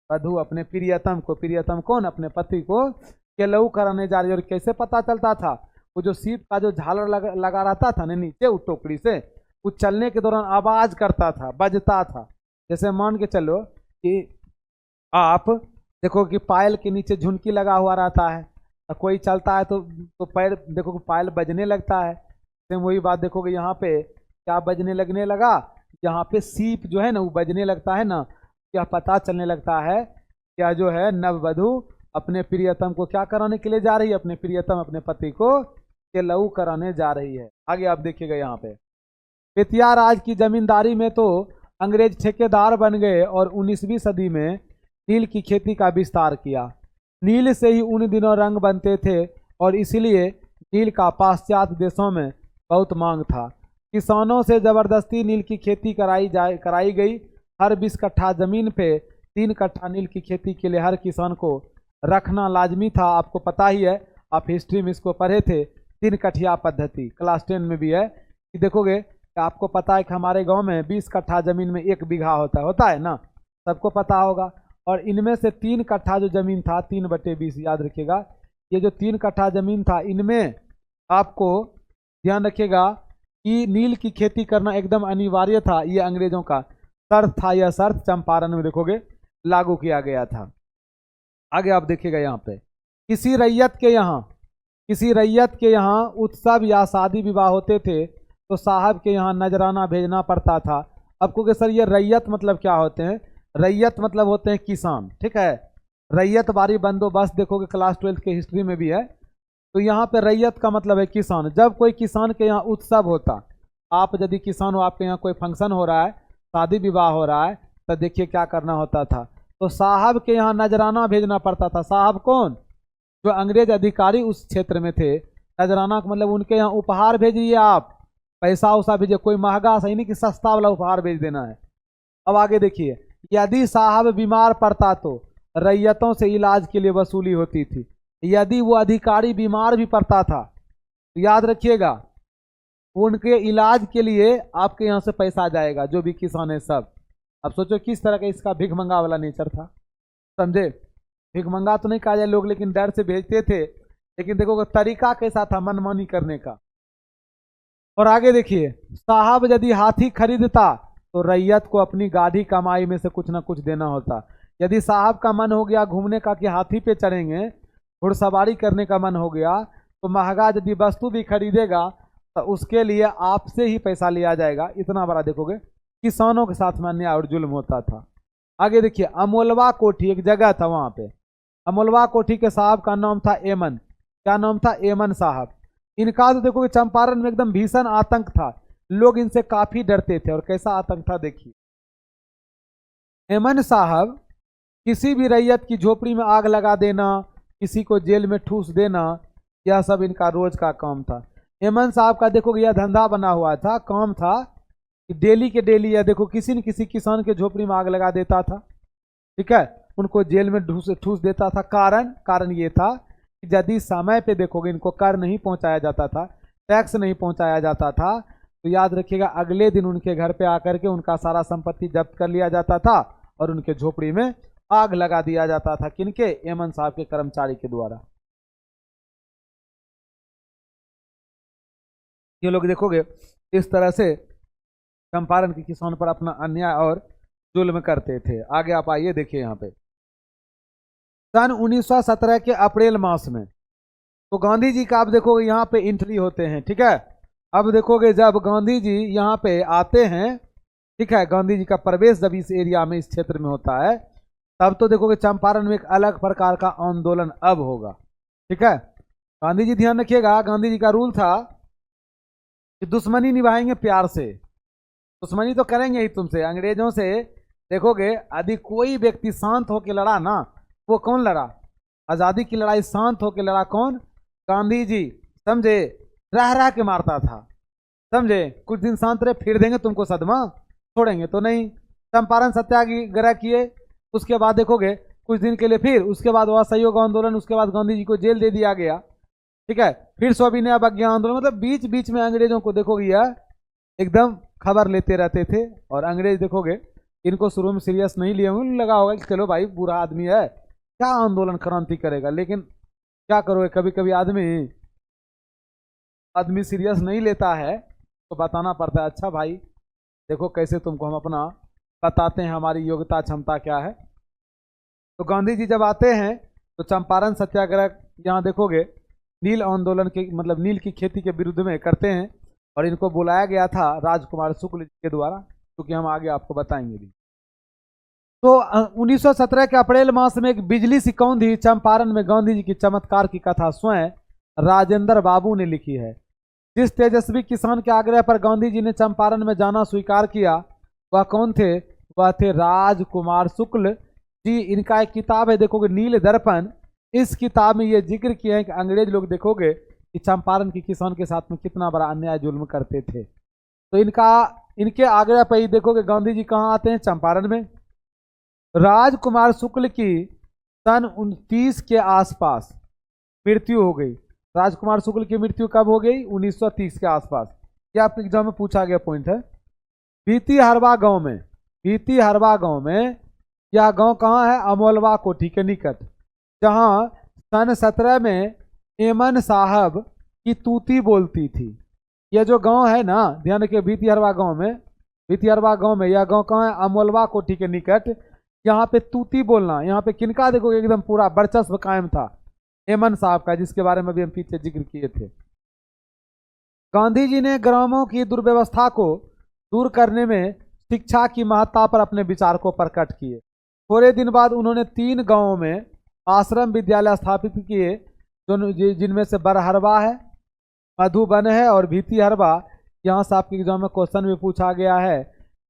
वधू अपने प्रियतम को, प्रियतम कौन, अपने पति को केलऊ कराने जा रही है। और कैसे पता चलता था, वो जो सीप का जो झालर लगा रहता था ना नीचे उस टोकरी से, वो चलने के दौरान आवाज करता था, बजता था। जैसे मान के चलो कि आप देखो कि पायल के नीचे झुनकी लगा हुआ रहता है, और कोई चलता है तो पैर देखो कि पायल बजने लगता है। तो वही बात देखोगे यहाँ पे क्या बजने लगने लगा, यहाँ पे सीप जो है ना वो बजने लगता है ना, क्या पता चलने लगता है क्या जो है नववधु अपने प्रियतम को क्या कराने के लिए जा रही है, अपने प्रियतम अपने पति को केलऊ कराने जा रही है। आगे आप देखिएगा यहाँ पे, बेतिया राज की जमींदारी में तो अंग्रेज ठेकेदार बन गए और 19वीं सदी में नील की खेती का विस्तार किया। नील से ही उन दिनों रंग बनते थे और इसीलिए नील का पाश्चात्य देशों में बहुत मांग था। किसानों से जबरदस्ती नील की खेती कराई गई। हर 20 कट्ठा जमीन पे 3 कट्ठा नील की खेती के लिए हर किसान को रखना लाजमी था। आपको पता ही है, आप हिस्ट्री में इसको पढ़े थे, 3 कठिया पद्धति क्लास 10 में भी है कि देखोगे कि आपको पता है कि हमारे गांव में 20 कट्ठा जमीन में 1 बीघा होता है ना, सबको पता होगा। और इनमें से 3 कट्ठा जो जमीन था, 3/20 याद रखिएगा, ये जो 3 कट्ठा जमीन था, इनमें आपको ध्यान रखिएगा कि नील की खेती करना एकदम अनिवार्य था, ये अंग्रेजों का शर्त था। यह शर्त चंपारण में देखोगे लागू किया गया था। आगे आप देखिएगा यहाँ पे किसी रैयत के यहाँ उत्सव या शादी विवाह होते थे तो साहब के यहाँ नजराना भेजना पड़ता था। अब क्योंकि सर ये रैयत मतलब क्या होते हैं, रैयत मतलब होते हैं किसान, ठीक है। रैयत बारी बंदोबस्त देखोगे क्लास 12 के हिस्ट्री में भी है। तो यहाँ पे रैयत का मतलब है किसान। जब कोई किसान के यहाँ उत्सव होता, आप यदि किसान हो, आपके यहाँ कोई फंक्शन हो रहा है, शादी विवाह हो रहा है, तो देखिए क्या करना होता था, तो साहब के यहाँ नजराना भेजना पड़ता था। साहब कौन, जो अंग्रेज अधिकारी उस क्षेत्र में थे। नजराना का मतलब उनके यहाँ उपहार भेजिए, आप पैसा उसा भेजिए, कोई महंगा सही नहीं कि सस्ता वाला उपहार भेज देना है। अब आगे देखिए, यदि साहब बीमार पड़ता तो रैयतों से इलाज के लिए वसूली होती थी। यदि वो अधिकारी बीमार भी पड़ता था तो याद रखिएगा उनके इलाज के लिए आपके यहाँ से पैसा जाएगा, जो भी किसान है सब। अब सोचो किस तरह का इसका भिखमंगा वाला नेचर था, समझे। भिखमंगा तो नहीं कहा जाए लोग, लेकिन डर से भेजते थे। लेकिन देखो तरीका कैसा था मनमानी करने का। और आगे देखिए, साहब यदि हाथी खरीदता तो रैयत को अपनी गाढ़ी कमाई में से कुछ ना कुछ देना होता। यदि साहब का मन हो गया घूमने का कि हाथी पे चढ़ेंगे, घुड़सवारी करने का मन हो गया, तो महंगा यदि वस्तु भी खरीदेगा तो उसके लिए आपसे ही पैसा लिया जाएगा। इतना बड़ा देखोगे किसानों के साथ में अन्याय और जुल्म होता था। आगे देखिए, अमोलवा कोठी एक जगह था, वहां पे अमोलवा कोठी के साहब का नाम था एमन। क्या नाम था, एमन साहब। इनका तो देखोगे चंपारण में एकदम भीषण आतंक था, लोग इनसे काफी डरते थे। और कैसा आतंक था देखिए, एमन साहब किसी भी रैयत की झोपड़ी में आग लगा देना, किसी को जेल में ठूस देना, यह सब इनका रोज का काम था। एमन साहब का देखोगे यह धंधा बना हुआ था, काम था कि डेली के डेली यह देखो किसी न किसी किसान के झोपड़ी में आग लगा देता था, ठीक है, उनको जेल में ठूस देता था। कारण ये था कि यदि समय पे देखोगे इनको कर नहीं पहुंचाया जाता था, टैक्स नहीं पहुंचाया जाता था, तो याद रखिएगा अगले दिन उनके घर पे आकर के उनका सारा संपत्ति जब्त कर लिया जाता था और उनके झोपड़ी में आग लगा दिया जाता था। किनके, एमन साहब के कर्मचारी के द्वारा। ये लोग देखोगे इस तरह से चंपारण के किसान पर अपना अन्याय और जुल्म करते थे। आगे आप आइए देखिए यहाँ पे सन 1917 के अप्रैल मास में तो गांधी जी का आप देखोगे यहाँ पे एंट्री होते हैं, ठीक है। अब देखोगे जब गांधी जी यहाँ पे आते हैं, ठीक है, गांधी जी का प्रवेश जब इस एरिया में इस क्षेत्र में होता है, तब तो देखोगे चंपारण में एक अलग प्रकार का आंदोलन अब होगा, ठीक है। गांधी जी ध्यान रखिएगा, गांधी जी का रूल था कि दुश्मनी निभाएंगे प्यार से। दुश्मनी तो करेंगे ही तुमसे, अंग्रेजों से। देखोगे यदि कोई व्यक्ति शांत होकर लड़ा ना, वो कौन लड़ा, आजादी की लड़ाई शांत होकर लड़ा कौन, गांधी जी, समझे। रह रह के मारता था, समझे। कुछ दिन शांत रहे, फिर देंगे तुमको सदमा, छोड़ेंगे तो नहीं। चंपारण सत्याग्रह किए, उसके बाद देखोगे कुछ दिन के लिए, फिर उसके बाद वह असहयोग आंदोलन, उसके बाद गांधी जी को जेल दे दिया गया, ठीक है। फिर सविनय अवज्ञा आंदोलन, मतलब बीच बीच में अंग्रेजों को देखोगे यह एकदम खबर लेते रहते थे। और अंग्रेज देखोगे इनको शुरू में सीरियस नहीं लिए होंगे, लगा होगा कि चलो भाई बुरा आदमी है, क्या आंदोलन क्रांति करेगा। लेकिन क्या करोगे, कभी कभी आदमी सीरियस नहीं लेता है, तो बताना पड़ता है, अच्छा भाई देखो कैसे तुमको हम अपना बताते हैं हमारी योग्यता क्षमता क्या है। तो गांधी जी जब आते हैं तो चंपारण सत्याग्रह यहाँ देखोगे नील आंदोलन के मतलब नील की खेती के विरुद्ध में करते हैं। और इनको बुलाया गया था राजकुमार शुक्ल के द्वारा, क्योंकि हम आगे आपको बताएंगे भी। तो 1917 के अप्रैल मास में एक बिजली सी कौंधी चंपारण में गांधी जी की चमत्कार की कथा स्वयं राजेंद्र बाबू ने लिखी है। जिस तेजस्वी किसान के आग्रह पर गांधी जी ने चंपारण में जाना स्वीकार किया, वह कौन थे, वह थे राजकुमार शुक्ल जी। इनका एक किताब है देखोगे नील दर्पण। इस किताब में ये जिक्र किया है कि अंग्रेज लोग देखोगे कि चंपारण के किसान के साथ में कितना बड़ा अन्याय जुल्म करते थे। तो इनके आग्रह पर ही देखोगे गांधी जी कहाँ आते हैं, चंपारण में। राजकुमार शुक्ल की सन 29 के आसपास मृत्यु हो गई। राजकुमार शुक्ल की मृत्यु कब हो गई, 1930 के आसपास। यह आपके एग्जाम में पूछा गया पॉइंट है। बीती हरवा गांव में यह गांव कहाँ है, अमोलवा कोठी के निकट, जहां सन 17 में एमन साहब की तूती बोलती थी। ये जो गांव है ना, ध्यान रखिए, भितिहरवा गांव में यह गांव कहाँ है? अमोलवा कोठी के निकट। यहाँ पे तूती बोलना, यहाँ पे किनका देखो एकदम पूरा वर्चस्व कायम था, एमन साहब का, जिसके बारे में भी हम पीछे जिक्र किए थे। गांधी जी ने ग्रामों की दुर्व्यवस्था को दूर करने में शिक्षा की महत्ता पर अपने विचार को प्रकट किए। थोड़े दिन बाद उन्होंने 3 गांवों में आश्रम विद्यालय स्थापित किए, जिनमें से बरहरवा है, मधुबन है और भितिहरवा। यहाँ से आपके एग्जाम में क्वेश्चन भी पूछा गया है,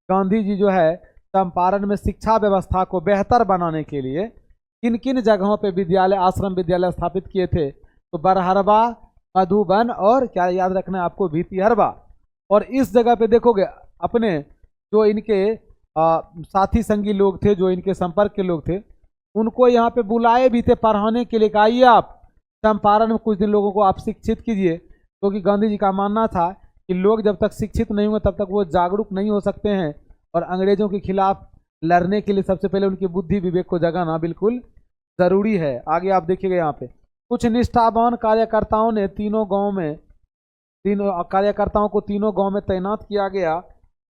गांधी जी जो है चंपारण में शिक्षा व्यवस्था को बेहतर बनाने के लिए किन किन जगहों पे विद्यालय, आश्रम विद्यालय स्थापित किए थे? तो बरहरवा, मधुबन और क्या याद रखना है आपको? भितिहरवा। और इस जगह पे देखोगे अपने जो इनके साथी संगी लोग थे, जो इनके संपर्क के लोग थे, उनको यहाँ पे बुलाए भी थे पढ़ाने के लिए। आइए आप चंपारण में कुछ दिन लोगों को आप शिक्षित कीजिए, क्योंकि तो गांधी जी का मानना था कि लोग जब तक शिक्षित नहीं हुए तब तक वो जागरूक नहीं हो सकते हैं, और अंग्रेजों के खिलाफ लड़ने के लिए सबसे पहले उनकी बुद्धि विवेक को जगाना बिल्कुल जरूरी है। आगे आप देखिएगा यहाँ पे कुछ निष्ठावान कार्यकर्ताओं ने तीनों कार्यकर्ताओं को तीनों गांव में तैनात किया गया।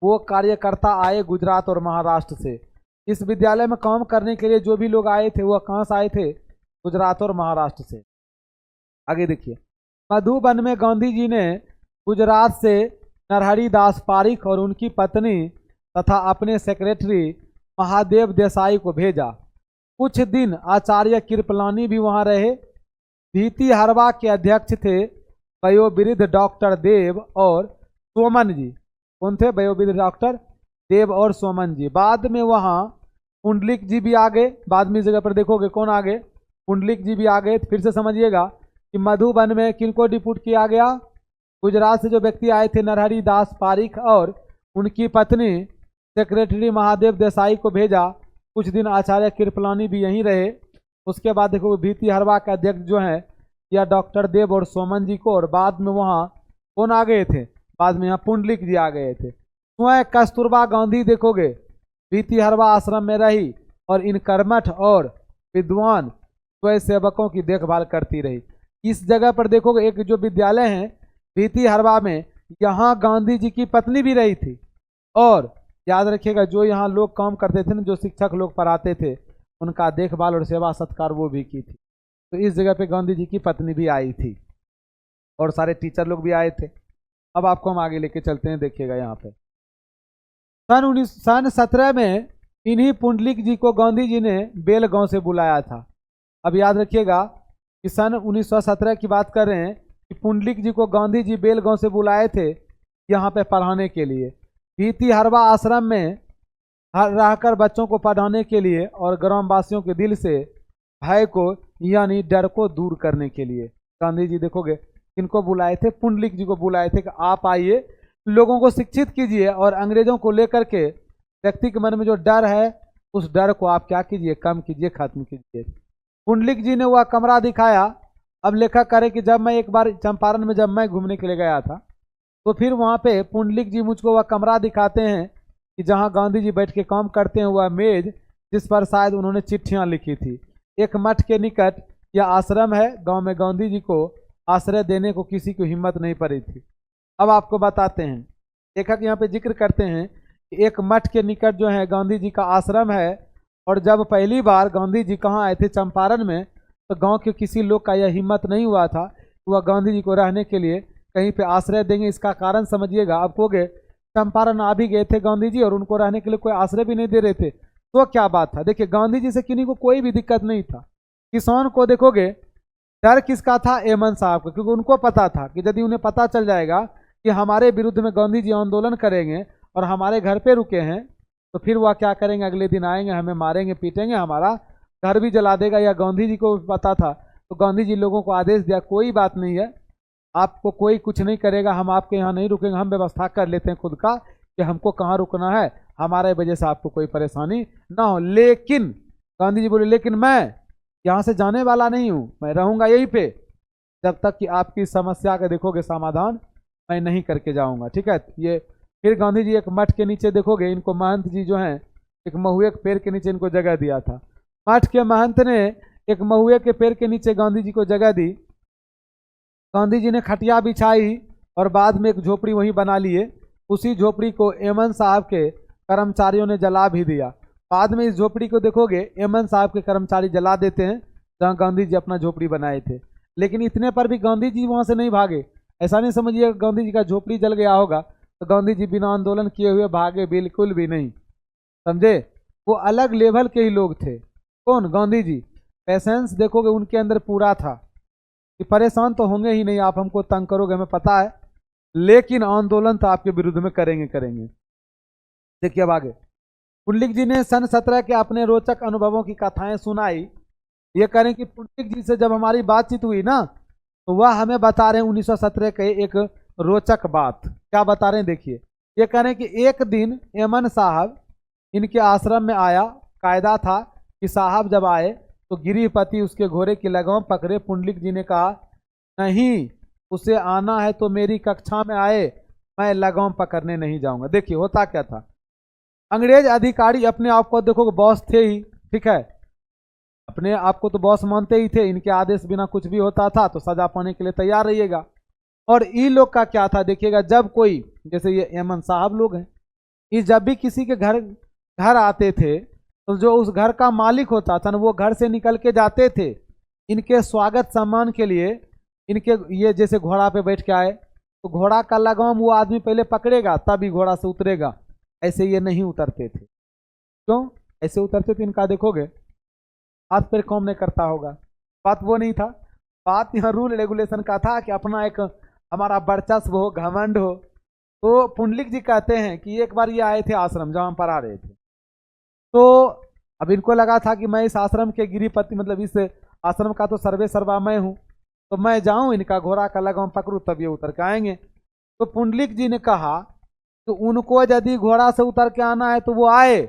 वो कार्यकर्ता आए गुजरात और महाराष्ट्र से। इस विद्यालय में काम करने के लिए जो भी लोग आए थे वह कहाँ से आए थे? गुजरात और महाराष्ट्र से। आगे देखिए, मधुबन में गांधी जी ने गुजरात से नरहरि दास पारिख और उनकी पत्नी तथा अपने सेक्रेटरी महादेव देसाई को भेजा। कुछ दिन आचार्य कृपलानी भी वहां रहे। भितिहरवा के अध्यक्ष थे वयोवृद्ध डॉक्टर देव और सोमन जी। कौन थे? वयोवृद्ध डॉक्टर देव और सोमन जी। बाद में वहाँ पुंडलिक जी भी आ गए। बाद में इस जगह पर देखोगे कौन आ गए? पुंडलिक जी भी आ गए। फिर से समझिएगा कि मधुबन में किनको डिप्यूट किया गया? गुजरात से जो व्यक्ति आए थे नरहरि दास पारिख और उनकी पत्नी सेक्रेटरी महादेव देसाई को भेजा। कुछ दिन आचार्य कृपलानी भी यहीं रहे। उसके बाद देखो भितिहरवा के अध्यक्ष जो हैं या डॉक्टर देव और सोमन जी को, और बाद में वहाँ कौन आ गए थे? बाद में यहाँ पुंडलिक जी आ गए थे। स्वयं कस्तूरबा गांधी देखोगे भितिहरवा आश्रम में रही और इन कर्मठ और विद्वान स्वयं सेवकों की देखभाल करती रही। इस जगह पर देखोगे एक जो विद्यालय है भितिहरवा में, यहाँ गांधी जी की पत्नी भी रही थी। और याद रखिएगा जो यहाँ लोग काम करते थे ना, जो शिक्षक लोग पढ़ाते थे, उनका देखभाल और सेवा सत्कार वो भी की थी। तो इस जगह पे गांधी जी की पत्नी भी आई थी और सारे टीचर लोग भी आए थे। अब आपको हम आगे लेके चलते हैं, देखिएगा यहाँ पे सन 17 में इन्हीं पुंडलिक जी को गांधी जी ने बेलगांव से बुलाया था। अब याद रखिएगा कि सन 1917 की बात कर रहे हैं कि पुंडलिक जी को गांधी जी बेलगांव से बुलाए थे यहाँ पे पढ़ाने के लिए, भितिहरवा आश्रम में रहकर बच्चों को पढ़ाने के लिए और ग्रामवासियों के दिल से भय को यानी डर को दूर करने के लिए। गांधी जी देखोगे किनको बुलाए थे? पुंडलिक जी को बुलाए थे कि आप आइए, लोगों को शिक्षित कीजिए और अंग्रेजों को लेकर के व्यक्ति के मन में जो डर है उस डर को आप क्या कीजिए? कम कीजिए, खत्म कीजिए। पुंडलिक जी ने वह कमरा दिखाया। अब लेखक करे कि जब मैं एक बार चंपारण में जब मैं घूमने के लिए गया था तो फिर वहाँ पे पुंडलिक जी मुझको वह कमरा दिखाते हैं कि जहाँ गांधी जी बैठ के काम करते हैं, वह मेज जिस पर शायद उन्होंने चिट्ठियाँ लिखी थी। एक मठ के निकट यह आश्रम है। गांव में गांधी जी को आश्रय देने को किसी को हिम्मत नहीं पड़ी थी। अब आपको बताते हैं, लेखक यहाँ पे जिक्र करते हैं कि एक मठ के निकट जो है गांधी जी का आश्रम है। और जब पहली बार गांधी जी कहाँ आए थे? चंपारण में। तो गांव के किसी लोग का यह हिम्मत नहीं हुआ था कि वह गांधी जी को रहने के लिए कहीं पे आश्रय देंगे। इसका कारण समझिएगा। आप कहोगे चंपारण आ भी गए थे गांधी जी और उनको रहने के लिए कोई आश्रय भी नहीं दे रहे थे, तो क्या बात था? देखिए गांधी जी से किन्हीं को कोई भी दिक्कत नहीं था। किसान को देखोगे डर किसका था? एमन साहब का, क्योंकि उनको पता था कि यदि उन्हें पता चल जाएगा कि हमारे विरुद्ध में गांधी जी आंदोलन करेंगे और हमारे घर पे रुके हैं, तो फिर वह क्या करेंगे? अगले दिन आएंगे, हमें मारेंगे, पीटेंगे, हमारा घर भी जला देगा। या गांधी जी को पता था, तो गांधी जी लोगों को आदेश दिया कोई बात नहीं है, आपको कोई कुछ नहीं करेगा, हम आपके यहाँ नहीं रुकेंगे, हम व्यवस्था कर लेते हैं खुद का कि हमको कहाँ रुकना है, हमारे वजह से आपको कोई परेशानी ना हो। लेकिन गांधी जी बोले लेकिन मैं यहाँ से जाने वाला नहीं हूँ, मैं रहूँगा यहीं पे जब तक कि आपकी समस्या का देखोगे समाधान मैं नहीं करके जाऊँगा। ठीक है। ये फिर गांधी जी एक मठ के नीचे देखोगे, इनको महंत जी जो हैं एक महुए के पेड़ के नीचे इनको जगह दिया था। मठ के महंत ने एक महुए के पेड़ के नीचे गांधी जी को जगह दी। गांधी जी ने खटिया बिछाई और बाद में एक झोपड़ी वहीं बना लिए। उसी झोपड़ी को एमन साहब के कर्मचारियों ने जला भी दिया। बाद में इस झोपड़ी को देखोगे एमन साहब के कर्मचारी जला देते हैं जहाँ गांधी जी अपना झोपड़ी बनाए थे। लेकिन इतने पर भी गांधी जी वहाँ से नहीं भागे। ऐसा नहीं समझिए गांधी जी का झोपड़ी जल गया होगा तो गांधी जी बिना आंदोलन किए हुए भागे, बिल्कुल भी नहीं, समझे। वो अलग लेवल के ही लोग थे। कौन? गांधी जी। पेशेंस देखोगे उनके अंदर पूरा था कि परेशान तो होंगे ही नहीं, आप हमको तंग करोगे हमें पता है, लेकिन आंदोलन तो आपके विरुद्ध में करेंगे करेंगे। देखिए अब आगे। पुंडलिक जी ने सन 17 के अपने रोचक अनुभवों की कथाएं सुनाई। ये करें कि पुंडलिक जी से जब हमारी बातचीत हुई ना तो वह हमें बता रहे हैं 1917 के एक रोचक बात। क्या बता रहे हैं देखिए। ये करें कि एक दिन एमन साहब इनके आश्रम में आया। कायदा था कि साहब जब आए तो गिरिपति उसके घोड़े की लगाम पकड़े। पुंडलिक जी ने कहा नहीं, उसे आना है तो मेरी कक्षा में आए, मैं लगाम पकड़ने नहीं जाऊंगा। देखिए होता क्या था। अंग्रेज अधिकारी अपने आप को देखो बॉस थे ही, ठीक है, अपने आप को तो बॉस मानते ही थे। इनके आदेश बिना कुछ भी होता था तो सजा पाने के लिए तैयार रहिएगा। और इन लोग का क्या था देखिएगा, जब कोई जैसे ये एमन साहब लोग हैं, ये जब भी किसी के घर आते थे तो जो उस घर का मालिक होता था ना वो घर से निकल के जाते थे। इनके स्वागत सम्मान के लिए इनके ये जैसे घोड़ा पे बैठ के आए तो घोड़ा का लगाम वो आदमी पहले पकड़ेगा तभी घोड़ा से उतरेगा। ऐसे ये नहीं उतरते थे। क्यों ऐसे उतरते थे? इनका देखोगे हाथ पैर काम नहीं करता होगा। बात वो नहीं था, बात यहाँ रूल रेगुलेशन का था कि अपना एक हमारा वर्चस्व हो, घमंड हो। तो पुंडलिक जी कहते हैं कि एक बार ये आए थे आश्रम जहाँ पर आ रहे थे, तो अब इनको लगा था कि मैं इस आश्रम के गिरिपति मतलब इस आश्रम का तो सर्वे सर्वा मैं हूँ, तो मैं जाऊँ इनका घोड़ा का लगाम पकड़ूँ तब ये उतर के आएंगे। तो पुंडलिक जी ने कहा तो उनको यदि घोड़ा से उतर के आना है तो वो आए,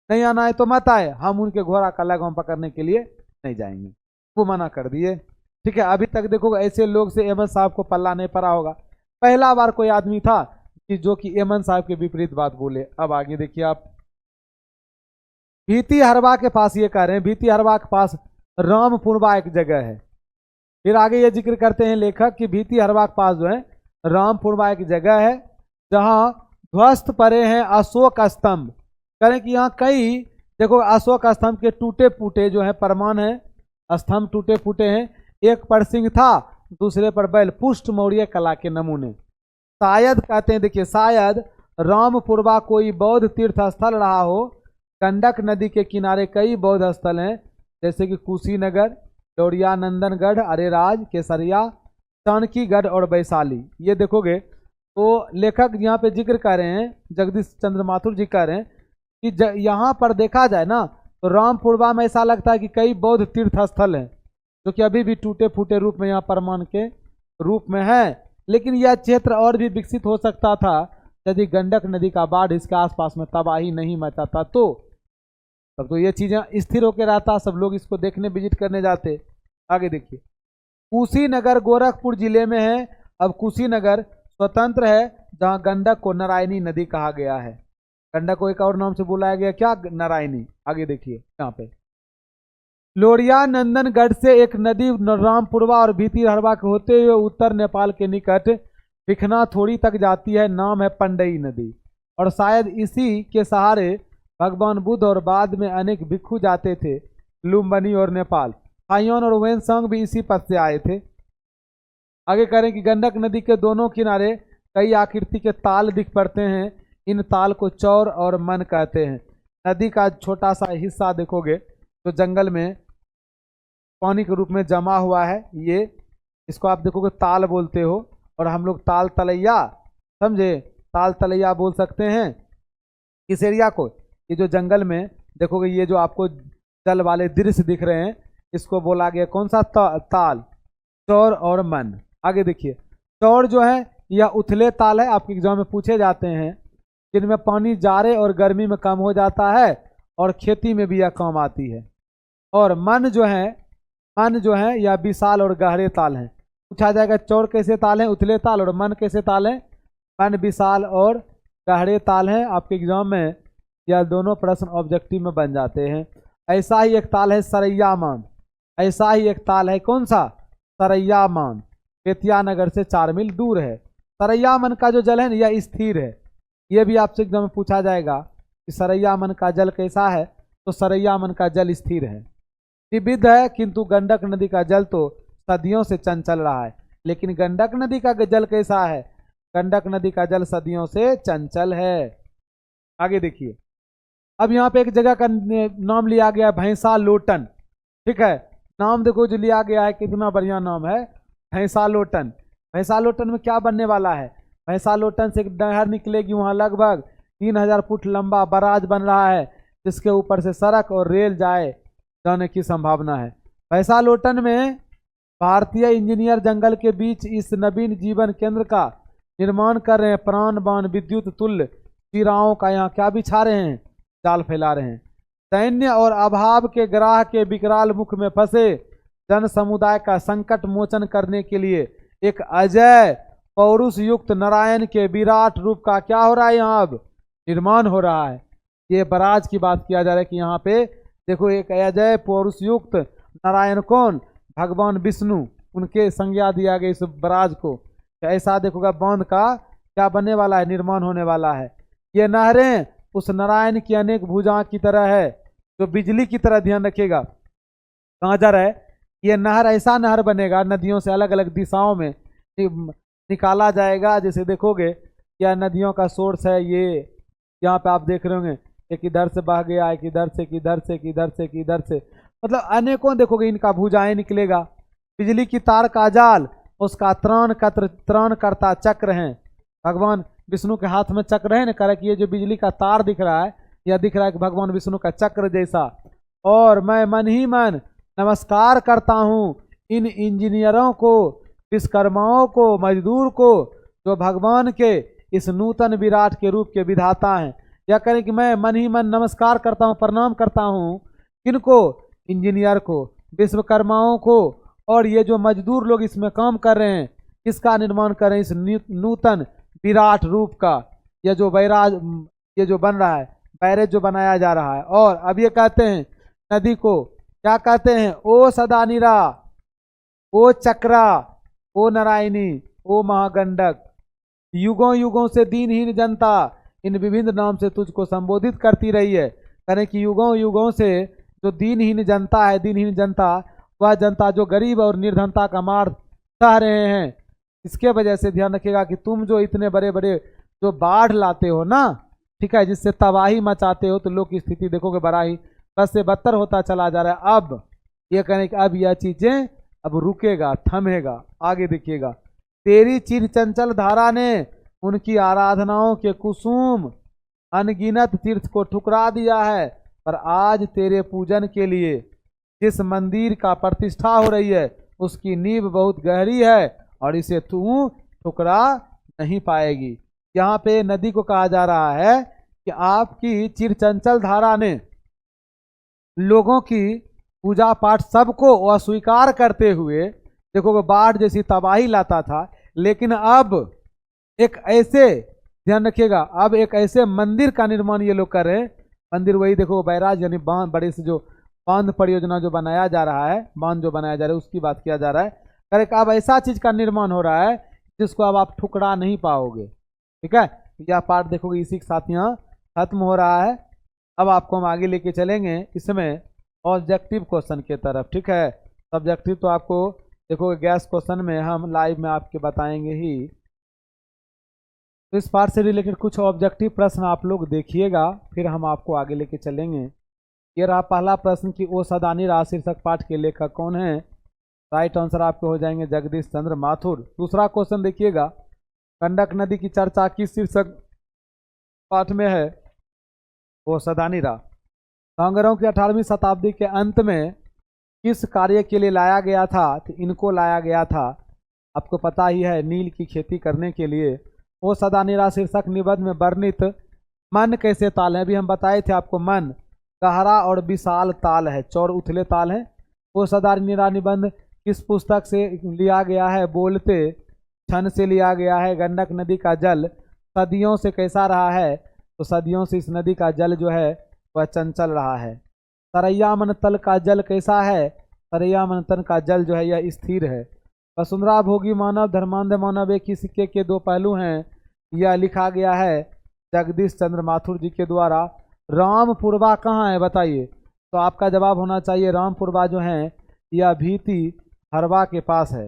नहीं आना है तो मत आए, हम उनके घोड़ा का लगाम पकड़ने के लिए नहीं जाएंगे। वो मना कर दिए। ठीक है, अभी तक देखो ऐसे लोग से एमन साहब को पल्ला नहीं पड़ा होगा। पहला बार कोई आदमी था कि जो कि एमन साहब के विपरीत बात बोले। अब आगे देखिए आप। भीती हरवा के पास ये कह रहे हैं, भीती हरवा के पास रामपुरवा एक जगह है। फिर आगे ये जिक्र करते हैं लेखक कि भीती हरवा के पास जो है रामपुरवा एक जगह है जहां ध्वस्त पड़े हैं अशोक स्तंभ। करें कि यहाँ कई देखो अशोक स्तंभ के टूटे फूटे जो है प्रमाण है, स्तंभ टूटे फूटे हैं। एक पर सिंह था, दूसरे पर बैल, पुष्ट मौर्य कला के नमूने। शायद कहते हैं देखिए शायद रामपुरवा कोई बौद्ध तीर्थ स्थल रहा हो। गंडक नदी के किनारे कई बौद्ध स्थल हैं जैसे कि कुशीनगर, लौरिया, नंदनगढ़, अरेराज, केसरिया, चाणकीगढ़ और वैशाली। ये देखोगे तो लेखक यहाँ पे जिक्र कर रहे हैं, जगदीश चंद्र माथुर जी कह रहे हैं कि यहाँ पर देखा जाए ना तो रामपुरवा में ऐसा लगता है कि कई बौद्ध तीर्थ स्थल हैं जो कि अभी भी टूटे फूटे रूप में यहाँ प्रमाण के रूप में है। लेकिन यह क्षेत्र और भी विकसित हो सकता था यदि गंडक नदी का बाढ़ इसके आसपास में तबाही नहीं मचाता तो। तब तो ये चीज़ें स्थिर होकर रहता, सब लोग इसको देखने विजिट करने जाते। आगे देखिए। कुशीनगर गोरखपुर जिले में है। अब कुशीनगर स्वतंत्र है जहाँ गंडक को नारायणी नदी कहा गया है। गंडक को एक और नाम से बुलाया गया, क्या? नारायणी। आगे देखिए यहाँ पे लोरिया नंदनगढ़ से एक नदी रामपुरवा और भीती हरवा के होते हुए उत्तर नेपाल के निकट भिखना थोड़ी तक जाती है। नाम है पंडई नदी और शायद इसी के सहारे भगवान बुद्ध और बाद में अनेक भिक्षु जाते थे लुम्बिनी और नेपाल। फाइयोन और वेनसंग भी इसी पथ से आए थे। आगे करें कि गंडक नदी के दोनों किनारे कई आकृति के ताल दिख पड़ते हैं। इन ताल को चौर और मन कहते हैं। नदी का छोटा सा हिस्सा देखोगे तो जंगल में पानी के रूप में जमा हुआ है। ये इसको आप देखोगे ताल बोलते हो और हम लोग ताल तलैया, समझे, ताल तलैया बोल सकते हैं इस एरिया को। ये जो जंगल में देखोगे ये जो आपको जल वाले दृश्य दिख रहे हैं इसको बोला गया कौन सा? ताल, चौर और मन। आगे देखिए चौर जो है यह उथले ताल है, आपके एग्जाम में पूछे जाते हैं, जिनमें पानी जाड़े और गर्मी में कम हो जाता है और खेती में भी यह काम आती है। और मन जो है यह विशाल और गहरे ताल हैं। पूछा जाएगा चौर कैसे ताल है, उथले ताल, और मन कैसे ताल है? मन विशाल और गहरे ताल हैं। आपके एग्जाम में यह दोनों प्रश्न ऑब्जेक्टिव में बन जाते हैं। ऐसा ही एक ताल है सरैया मान। ऐसा ही एक ताल है कौन सा? सरैया मान। बेतिया नगर से 4 मील दूर है। सरैया मन का जो जल है ना यह स्थिर है। ये भी आपसे एकदम पूछा जाएगा कि सरैया मन का जल कैसा है, तो सरैया मन का जल स्थिर है। विविध है, किंतु गंडक नदी का जल तो सदियों से चंचल रहा है। लेकिन गंडक नदी का जल कैसा है? गंडक नदी का जल सदियों से चंचल है। आगे देखिए, अब यहाँ पे एक जगह का नाम लिया गया है भैंसा लोटन। ठीक है, नाम देखो जो लिया गया है, कितना बढ़िया नाम है, भैंसा लोटन। भैंसा लोटन में क्या बनने वाला है? भैंसा लोटन से एक नहर निकलेगी, वहां लगभग 3000 फुट लंबा बराज बन रहा है, जिसके ऊपर से सड़क और रेल जाने की संभावना है। भैंसा लोटन में भारतीय इंजीनियर जंगल के बीच इस नवीन जीवन केंद्र का निर्माण कर रहे हैं। प्राण बाण विद्युत तुल्य चिराओं का यहाँ क्या बिछा रहे हैं? जाल फैला रहे हैं। दैन्य और अभाव के ग्राह के विकराल मुख में फंसे जन समुदाय का संकट मोचन करने के लिए एक अजय पौरुष युक्त नारायण के विराट रूप का क्या हो रहा है? यहाँ अब निर्माण हो रहा है। ये बराज की बात किया जा रहा है कि यहाँ पे देखो एक अजय पौरुष युक्त नारायण, कौन? भगवान विष्णु, उनके संज्ञा दिया गया इस बराज को। ऐसा देखोगा बांध का क्या बनने वाला है? निर्माण होने वाला है। ये नहरें उस नारायण की अनेक भुजा की तरह है, जो बिजली की तरह, ध्यान रखिएगा कहाँ जा रहा है ये नहर। ऐसा नहर बनेगा, नदियों से अलग अलग दिशाओं में निकाला जाएगा। जैसे देखोगे यह नदियों का सोर्स है, ये यहाँ पे आप देख रहे होंगे, एक इधर से बह गया, एक इधर से, एक इधर से, एक इधर से, एक इधर से, मतलब अनेकों देखोगे इनका भुजाएं निकलेगा। बिजली की तार का जाल उसका त्राण करता चक्र है। भगवान विष्णु के हाथ में चक्र है ना, करे कि ये जो बिजली का तार दिख रहा है, यह दिख रहा है कि भगवान विष्णु का चक्र जैसा। और मैं मन ही मन नमस्कार करता हूँ इन इंजीनियरों को, विश्वकर्माओं को, मजदूर को, जो भगवान के इस नूतन विराट के रूप के विधाता हैं। या करें कि मैं मन ही मन नमस्कार करता हूँ, प्रणाम करता हूँ, किनको? इंजीनियर को, विश्वकर्माओं को, और ये जो मजदूर लोग इसमें काम कर रहे हैं, किसका निर्माण कर रहे हैं? इस नूतन विराट रूप का। ये जो बैराज, ये जो बन रहा है, बैरेज जो बनाया जा रहा है। और अब ये कहते हैं नदी को क्या कहते हैं? ओ सदानीरा, ओ चक्रा, ओ नारायणी, ओ महागंडक। युगों युगों से दीनहीन जनता इन विभिन्न नाम से तुझको संबोधित करती रही है। करें कि युगों युगों से जो दीनहीन जनता है, दीनहीन जनता, वह जनता जो गरीब और निर्धनता का मार सह रहे हैं, इसके वजह से ध्यान रखिएगा कि तुम जो इतने बड़े बड़े जो बाढ़ लाते हो ना, ठीक है, जिससे तबाही मचाते हो, तो लोग की स्थिति देखोगे बड़ा ही बस से बदतर होता चला जा रहा है। अब ये कहें कि अब यह चीजें अब रुकेगा, थमेगा। आगे देखिएगा, तेरी चिर चंचल धारा ने उनकी आराधनाओं के कुसुम अनगिनत तीर्थ को ठुकरा दिया है, पर आज तेरे पूजन के लिए जिस मंदिर का प्रतिष्ठा हो रही है, उसकी नींव बहुत गहरी है और इसे तू ठुकरा नहीं पाएगी। यहाँ पे नदी को कहा जा रहा है कि आपकी चिरचंचल धारा ने लोगों की पूजा पाठ सबको अस्वीकार करते हुए, देखो बाढ़ जैसी तबाही लाता था, लेकिन अब एक ऐसे, ध्यान रखिएगा, अब एक ऐसे मंदिर का निर्माण ये लोग कर रहे हैं। मंदिर वही देखो बैराज यानी बांध, बड़े से जो बांध परियोजना जो बनाया जा रहा है, बांध जो बनाया जा रहा है, उसकी बात किया जा रहा है। करेक्ट, अब ऐसा चीज का निर्माण हो रहा है जिसको अब आप ठुकरा नहीं पाओगे। ठीक है, यह पार्ट देखोगे इसी के साथ यहाँ खत्म हो रहा है। अब आपको हम आगे लेके चलेंगे इसमें ऑब्जेक्टिव क्वेश्चन की तरफ। ठीक है, सब्जेक्टिव तो आपको देखोगे गैस क्वेश्चन में हम लाइव में आपके बताएंगे ही। तो इस पार्ट से रिलेटेड कुछ ऑब्जेक्टिव प्रश्न आप लोग देखिएगा, फिर हम आपको आगे लेके चलेंगे। ये रहा पहला प्रश्न कि ओ सदानी राज शीर्षक पाठ के लेखक कौन है? राइट आंसर आपके हो जाएंगे जगदीश चंद्र माथुर। दूसरा क्वेश्चन देखिएगा, गंडक नदी की चर्चा किस शीर्षक पाठ में है? वो सदानीरा। कांगरों की 18वीं शताब्दी के अंत में किस कार्य के लिए लाया गया था? तो इनको लाया गया था, आपको पता ही है, नील की खेती करने के लिए। वो सदानीरा शीर्षक निबंध में वर्णित मन कैसे ताल है? अभी हम बताए थे आपको, मन गहरा और विशाल ताल है, चौर उथले ताल है। वो सदानीरा निबंध किस पुस्तक से लिया गया है? बोलते क्षण से लिया गया है। गंडक नदी का जल सदियों से कैसा रहा है? तो सदियों से इस नदी का जल जो है वह चंचल रहा है। सरैया मन तल का जल कैसा है? सरैया मन तल का जल जो है यह स्थिर है। वसुंधरा भोगी मानव धर्मांध मानव एक ही सिक्के के दो पहलू हैं, यह लिखा गया है जगदीश चंद्र माथुर जी के द्वारा। रामपुरवा कहाँ है बताइए? तो आपका जवाब होना चाहिए रामपुरवा जो है यह भीति हरवा के पास है।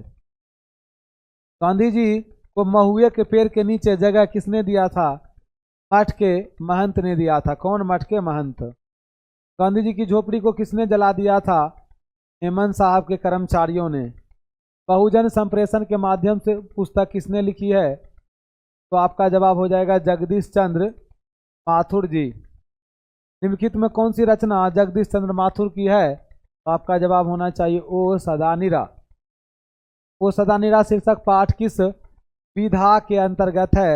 गांधी जी को महुए के पेड़ के नीचे जगह किसने दिया था? मठ के महंत ने दिया था। कौन? मठ के महंत। गांधी जी की झोपड़ी को किसने जला दिया था? हेमंत साहब के कर्मचारियों ने। बहुजन संप्रेषण के माध्यम से पुस्तक किसने लिखी है? तो आपका जवाब हो जाएगा जगदीश चंद्र माथुर जी। निम्नलिखित में कौन सी रचना जगदीश चंद्र माथुर की है? तो आपका जवाब होना चाहिए ओ सदानीरा। ओ सदानीरा शीर्षक पाठ किस विधा के अंतर्गत है?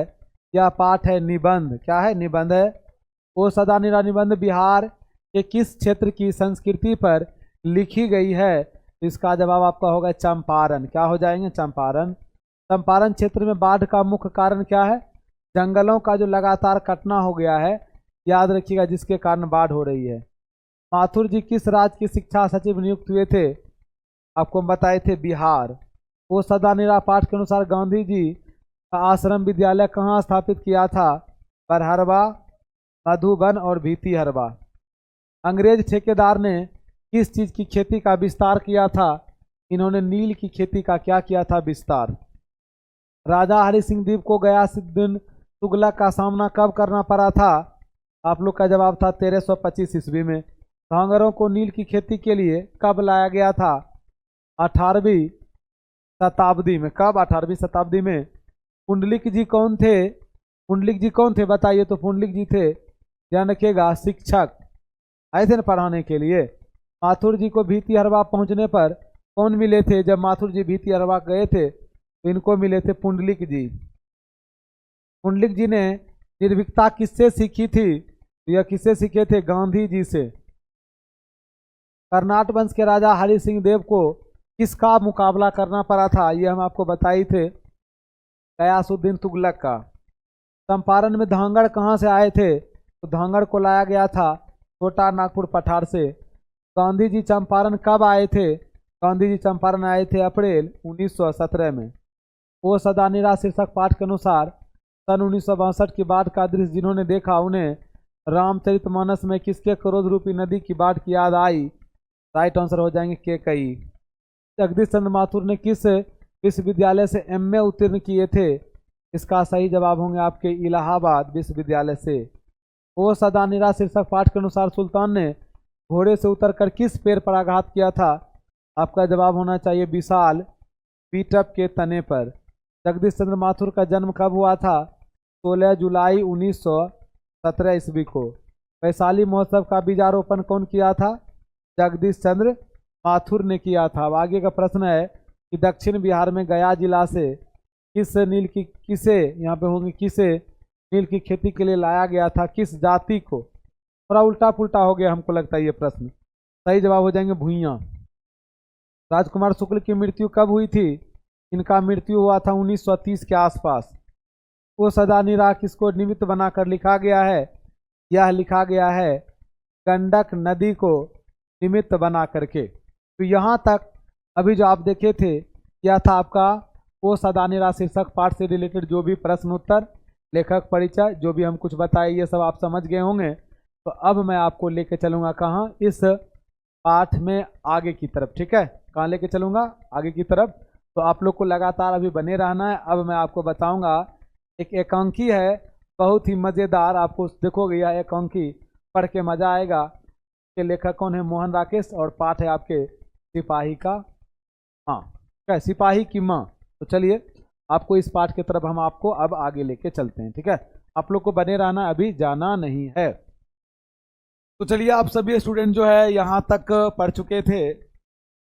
यह पाठ है निबंध। क्या है? निबंध है। ओ सदानीरा निबंध बिहार के किस क्षेत्र की संस्कृति पर लिखी गई है? इसका जवाब आपका होगा चंपारण। क्या हो जाएंगे? चंपारण। चंपारण क्षेत्र में बाढ़ का मुख्य कारण क्या है? जंगलों का जो लगातार कटना हो गया है, याद रखिएगा, जिसके कारण बाढ़ हो रही है। माथुर जी किस राज्य के शिक्षा सचिव नियुक्त हुए थे? आपको हम बताए थे बिहार। वो सदानीरा पाठ के अनुसार गांधी जी का आश्रम विद्यालय कहाँ स्थापित किया था? बरहरवा, मधुबन और भीति हरवा। अंग्रेज ठेकेदार ने किस चीज की खेती का विस्तार किया था? इन्होंने नील की खेती का क्या किया था? विस्तार। राजा हरि सिंह देव को गयासुद्दीन तुगलक का सामना कब करना पड़ा था? आप लोग का जवाब था 1325 ईस्वी में। कांगरों को नील की खेती के लिए कब लाया गया था? 18वीं शताब्दी में। कब? 18वीं शताब्दी में। पुंडलिक जी कौन थे? पुंडलिक जी कौन थे बताइए? तो पुंडलिक जी थे, ध्यान रखिएगा, शिक्षक आए थे ना पढ़ाने के लिए। माथुर जी को भीति हरवा पहुंचने पर कौन मिले थे? जब माथुर जी भीति हरवा गए थे तो इनको मिले थे पुंडलिक जी। पुंडलिक जी ने निर्भीकता किससे सीखी थी? यह किससे सीखे थे? गांधी जी से। कर्नाट वंश के राजा हरि सिंह देव को किसका मुकाबला करना पड़ा था? यह हम आपको बताए थे, गयासुद्दीन तुगलक का। चंपारण में धांगड़ कहाँ से आए थे? तो धांगड़ को लाया गया था छोटा नागपुर पठार से। गांधी जी चंपारण कब आए थे? गांधी जी चंपारण आए थे अप्रैल 1917 में। ओ सदानीरा शीर्षक पाठ के अनुसार सन 1962 की बाढ़ का दृश्य जिन्होंने देखा उन्हें रामचरितमानस में किसके क्रोध रूपी नदी की बाढ़ की याद आई? राइट आंसर हो जाएंगे केकई। जगदीश चंद्र माथुर ने किस विश्वविद्यालय से एमए उत्तीर्ण किए थे? इसका सही जवाब होंगे आपके इलाहाबाद विश्वविद्यालय से। ओ सदानीरा शीर्षक पाठ के अनुसार सुल्तान ने घोड़े से उतरकर किस पेड़ पर आघात किया था? आपका जवाब होना चाहिए विशाल पीटप के तने पर। जगदीश चंद्र माथुर का जन्म कब हुआ था? 16 जुलाई 1917 ईस्वी को। वैशाली महोत्सव का बीजारोपण कौन किया था? जगदीश चंद्र माथुर ने किया था। अब आगे का प्रश्न है कि दक्षिण बिहार में गया जिला से किसे यहाँ पे होंगे किसे नील की खेती के लिए लाया गया था? किस जाति को? थोड़ा उल्टा पुल्टा हो गया हमको लगता है ये प्रश्न। सही जवाब हो जाएंगे भुइयां। राजकुमार शुक्ल की मृत्यु कब हुई थी? इनका मृत्यु हुआ था 1930 के आसपास। वो सदानीरा किसको निमित्त बनाकर लिखा गया है? यह लिखा गया है गंडक नदी को निमित्त बना करके। तो यहाँ तक अभी जो आप देखे थे यह था आपका वो सदानीरा शीर्षक पाठ से रिलेटेड जो भी प्रश्न उत्तर, लेखक परिचय, जो भी हम कुछ बताए ये सब आप समझ गए होंगे। तो अब मैं आपको लेके चलूँगा कहाँ? इस पाठ में आगे की तरफ। ठीक है, कहाँ लेके चलूँगा? आगे की तरफ। तो आप लोग को लगातार अभी बने रहना है। अब मैं आपको बताऊँगा एक एकांकी है, बहुत ही मज़ेदार। आपको देखोगे यह एकांकी पढ़ के मज़ा आएगा। के लेखक कौन है? मोहन राकेश। और पाठ है आपके सिपाही का माँ। क्या है? सिपाही की माँ। तो चलिए आपको इस पाठ की तरफ हम आपको अब आगे लेके चलते हैं। ठीक है, आप लोग को बने रहना, अभी जाना नहीं है। तो चलिए आप सभी स्टूडेंट जो है यहाँ तक पढ़ चुके थे,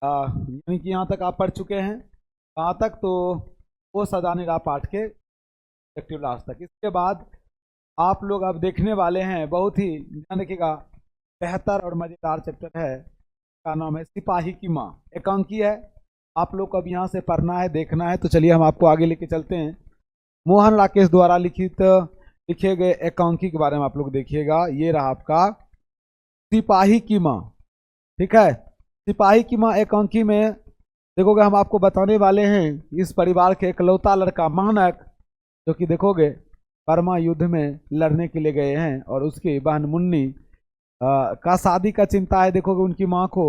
यानी कि यहाँ तक आप पढ़ चुके हैं। कहाँ तक? तो वो सदानीरा पाठ के एक्टिव लास्ट तक। इसके बाद आप लोग अब देखने वाले हैं बहुत ही ध्यान रखिएगा बेहतर और मज़ेदार चैप्टर है, का नाम है सिपाही की माँ। एकांकी है, आप लोग को अब यहाँ से पढ़ना है, देखना है। तो चलिए हम आपको आगे लेके चलते हैं। मोहन राकेश द्वारा लिखे गए एकांकी के बारे में आप लोग देखिएगा। ये रहा आपका सिपाही की माँ। ठीक है, सिपाही की माँ एकांकी में देखोगे हम आपको बताने वाले हैं इस परिवार के इकलौता लड़का मानक, जो कि देखोगे बर्मा युद्ध में लड़ने के लिए गए हैं, और उसकी बहन मुन्नी का शादी का चिंता है देखोगे उनकी माँ को,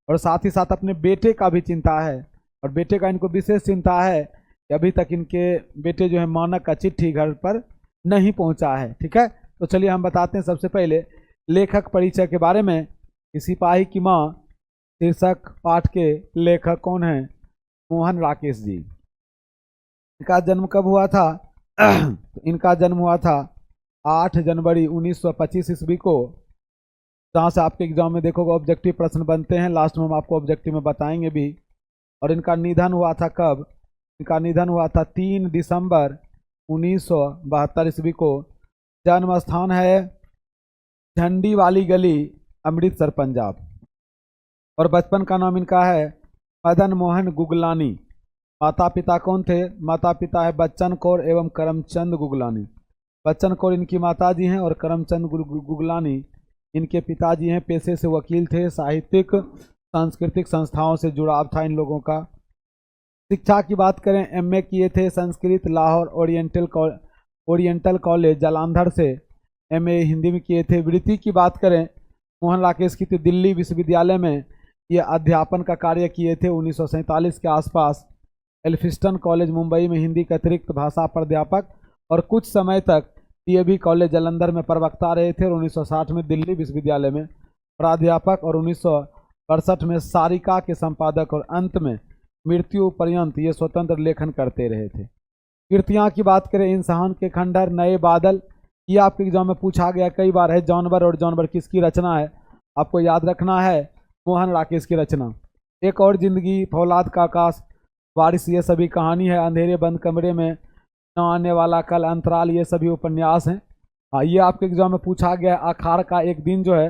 और साथ ही साथ अपने बेटे का भी चिंता है, और बेटे का इनको विशेष चिंता है कि अभी तक इनके बेटे जो है मानक का चिट्ठी घर पर नहीं पहुंचा है। ठीक है, तो चलिए हम बताते हैं सबसे पहले लेखक परिचय के बारे में। सिपाही की माँ शीर्षक पाठ के लेखक कौन हैं? मोहन राकेश जी। इनका जन्म कब हुआ था? इनका जन्म हुआ था 8 जनवरी 1925 ईस्वी को, जहाँ से आपके एग्जाम में देखोगे ऑब्जेक्टिव प्रश्न बनते हैं, लास्ट में हम आपको ऑब्जेक्टिव में बताएंगे भी। और इनका निधन हुआ था कब? इनका निधन हुआ था 3 दिसंबर 1972 ईस्वी को। जन्म स्थान है झंडी वाली गली, अमृतसर, पंजाब। और बचपन का नाम इनका है मदन मोहन गुगलानी। माता पिता कौन थे? माता पिता है बच्चन कौर एवं करमचंद गुगलानी। बच्चन कौर इनकी माता जी हैं और करमचंद गुगलानी इनके पिताजी हैं। पेशे से वकील थे। साहित्यिक सांस्कृतिक संस्थाओं से जुड़ाव था इन लोगों का। शिक्षा की बात करें, एमए किए थे संस्कृत लाहौर ओरिएंटल कॉलेज जालंधर से। एमए हिंदी में किए थे। वृत्ति की बात करें मोहन राकेश की तो दिल्ली विश्वविद्यालय में ये अध्यापन का कार्य किए थे 1947 के आसपास। एल्फिस्टन कॉलेज मुंबई में हिंदी के अतिरिक्त भाषा प्राध्यापक, और कुछ समय तक डीएवी कॉलेज जालंधर में प्रवक्ता रहे थे, और 1960 में दिल्ली विश्वविद्यालय में प्राध्यापक, और 1962 में सारिका के संपादक, और अंत में मृत्यु पर्यंत ये स्वतंत्र लेखन करते रहे थे। कृतियाँ की बात करें, इंसान के खंडहर, नए बादल, ये आपके एग्जाम में पूछा गया कई बार है। जानवर, और जानवर किसकी रचना है? आपको याद रखना है मोहन राकेश की रचना। एक और जिंदगी, फौलाद का आकाश, बारिश, ये सभी कहानी है। अंधेरे बंद कमरे में, न आने वाला कल, अंतराल, ये सभी उपन्यास हैं। हाँ, ये आपके एग्जाम में पूछा गया। आखाड़ का एक दिन जो है,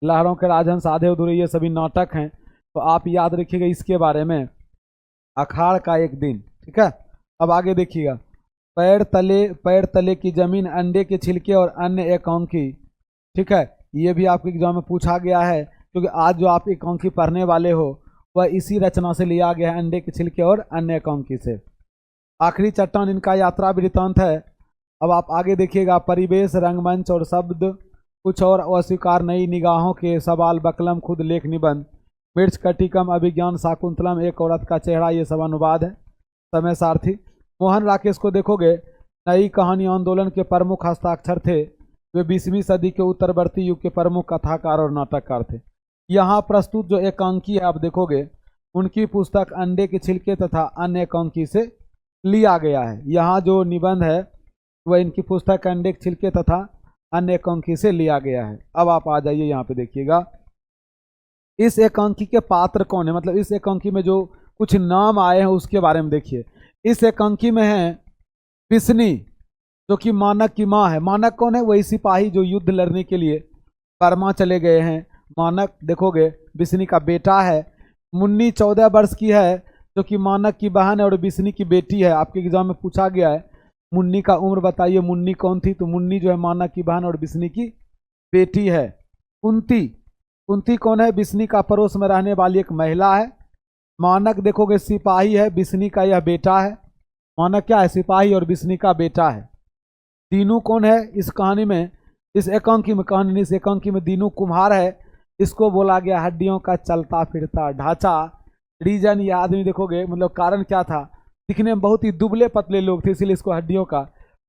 लहरों के राजहंस, आधे अधूरे, ये सभी नाटक हैं, तो आप याद रखिएगा इसके बारे में, अखाड़ का एक दिन। ठीक है, अब आगे देखिएगा। पैर तले की जमीन, अंडे के छिलके और अन्य एकांकी। ठीक है, ये भी आपके एग्जाम में पूछा गया है, क्योंकि आज जो आप एकांकी पढ़ने वाले हो वह इसी रचना से लिया गया है, अंडे के छिलके और अन्य एकांकी से। आखिरी चट्टान इनका यात्रा वृत्तांत है। अब आप आगे देखिएगा। परिवेश, रंगमंच और शब्द कुछ और अस्वीकार, नई निगाहों के सवाल, बकलम, खुद लेख निबंध, मिर्च कटिकम, अभिज्ञान, शाकुंतलम, एक औरत का चेहरा, ये सब अनुवाद है। समय सारथी। मोहन राकेश को देखोगे नई कहानी आंदोलन के प्रमुख हस्ताक्षर थे। वे 20वीं सदी के उत्तरवर्ती युग के प्रमुख कथाकार और नाटककार थे। यहाँ प्रस्तुत जो एकांकी है आप देखोगे, उनकी पुस्तक अंडे के छिलके तथा अन्य एकांकी से लिया गया है। यहाँ जो निबंध है वह इनकी पुस्तक अंडे के छिलके तथा अन्य एकांकी से लिया गया है। अब आप आ जाइए यहाँ पे देखिएगा, इस एकांकी के पात्र कौन है, मतलब इस एकांकी में जो कुछ नाम आए हैं उसके बारे में देखिए। इस एकांकी में है बिस्नी, जो कि मानक की माँ है। मानक कौन है? वही सिपाही जो युद्ध लड़ने के लिए बर्मा चले गए हैं। मानक देखोगे बिस्नी का बेटा है। मुन्नी 14 वर्ष की है, जो कि मानक की बहन है और बिस्नी की बेटी है। आपके एग्जाम में पूछा गया है मुन्नी का उम्र बताइए, मुन्नी कौन थी? तो मुन्नी जो है मानक की बहन और बिस्नी की बेटी है। कुंती कौन है? बिस्नी का पड़ोस में रहने वाली एक महिला है। मानक देखोगे सिपाही है, बिस्नी का यह बेटा है। मानक क्या है? सिपाही और बिस्नी का बेटा है। दीनू कौन है इस कहानी में? इस एकांकी में दीनू कुम्हार है। इसको बोला गया हड्डियों का चलता फिरता ढांचा। रीजन, ये आदमी देखोगे मतलब कारण क्या था, दिखने में बहुत ही दुबले पतले लोग थे, इसीलिए इसको हड्डियों का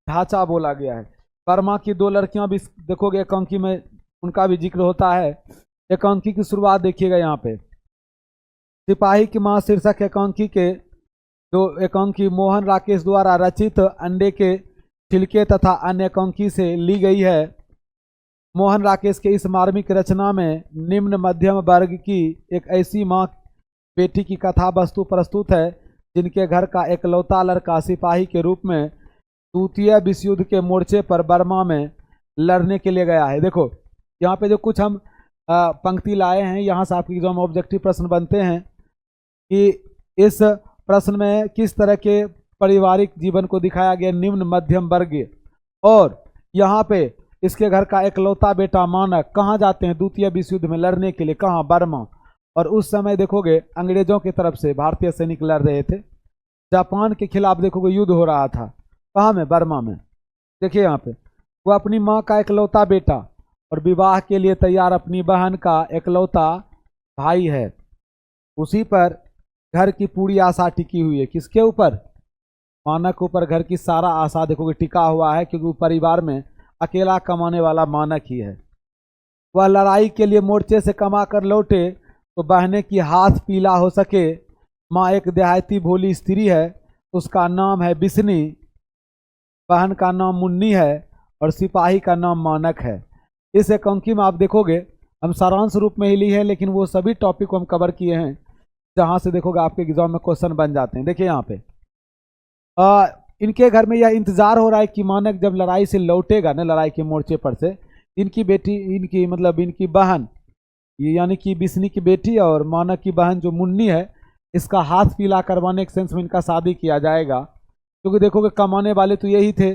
ढांचा बोला गया है। बर्मा की 2 लड़कियां भी देखोगे एकांकी में, उनका भी जिक्र होता है। एकांकी की शुरुआत देखिएगा यहाँ पे, सिपाही की मां शीर्षक एकांकी के जो एकांकी मोहन राकेश द्वारा रचित अंडे के छिलके तथा अन्य एकांकी से ली गई है। मोहन राकेश के इस मार्मिक रचना में निम्न मध्यम वर्ग की एक ऐसी माँ बेटी की कथा वस्तु प्रस्तुत है, जिनके घर का एकलौता लड़का सिपाही के रूप में द्वितीय विश्व युद्ध के मोर्चे पर बर्मा में लड़ने के लिए गया है। देखो यहाँ पे जो कुछ हम पंक्ति लाए हैं, यहाँ से आपके एग्जाम ऑब्जेक्टिव प्रश्न बनते हैं कि इस प्रश्न में किस तरह के पारिवारिक जीवन को दिखाया गया, निम्न मध्यम वर्ग। और यहाँ पे इसके घर का एकलौता बेटा मानक कहाँ जाते हैं द्वितीय विश्व युद्ध में लड़ने के लिए, कहाँ? बर्मा। और उस समय देखोगे अंग्रेजों की तरफ से भारतीय सैनिक लड़ रहे थे। जापान के खिलाफ देखोगे युद्ध हो रहा था, कहाँ में, बर्मा में। देखिए यहाँ पे वो अपनी माँ का इकलौता बेटा और विवाह के लिए तैयार अपनी बहन का इकलौता भाई है। उसी पर घर की पूरी आशा टिकी हुई है। किसके ऊपर? मानक के ऊपर घर की सारा आशा देखोगे टिका हुआ है, क्योंकि परिवार में अकेला कमाने वाला मानक ही है। वह लड़ाई के लिए मोर्चे से कमा कर लौटे तो बहने की हाथ पीला हो सके। माँ एक देहाती भोली स्त्री है, उसका नाम है बिस्नी, बहन का नाम मुन्नी है और सिपाही का नाम मानक है। इस एकांकी में आप देखोगे हम सारांश रूप में ही ली है, लेकिन वो सभी टॉपिक को हम कवर किए हैं जहाँ से देखोगे आपके एग्जाम में क्वेश्चन बन जाते हैं। देखिए यहाँ पे इनके घर में यह इंतजार हो रहा है कि मानक जब लड़ाई से लौटेगा ना, लड़ाई के मोर्चे पर से, इनकी बेटी, इनकी मतलब इनकी बहन, ये यानी कि बिस्नी की बेटी और मानक की बहन जो मुन्नी है, इसका हाथ पीला करवाने के सेंस में इनका शादी किया जाएगा। क्योंकि देखोगे कमाने वाले तो यही थे,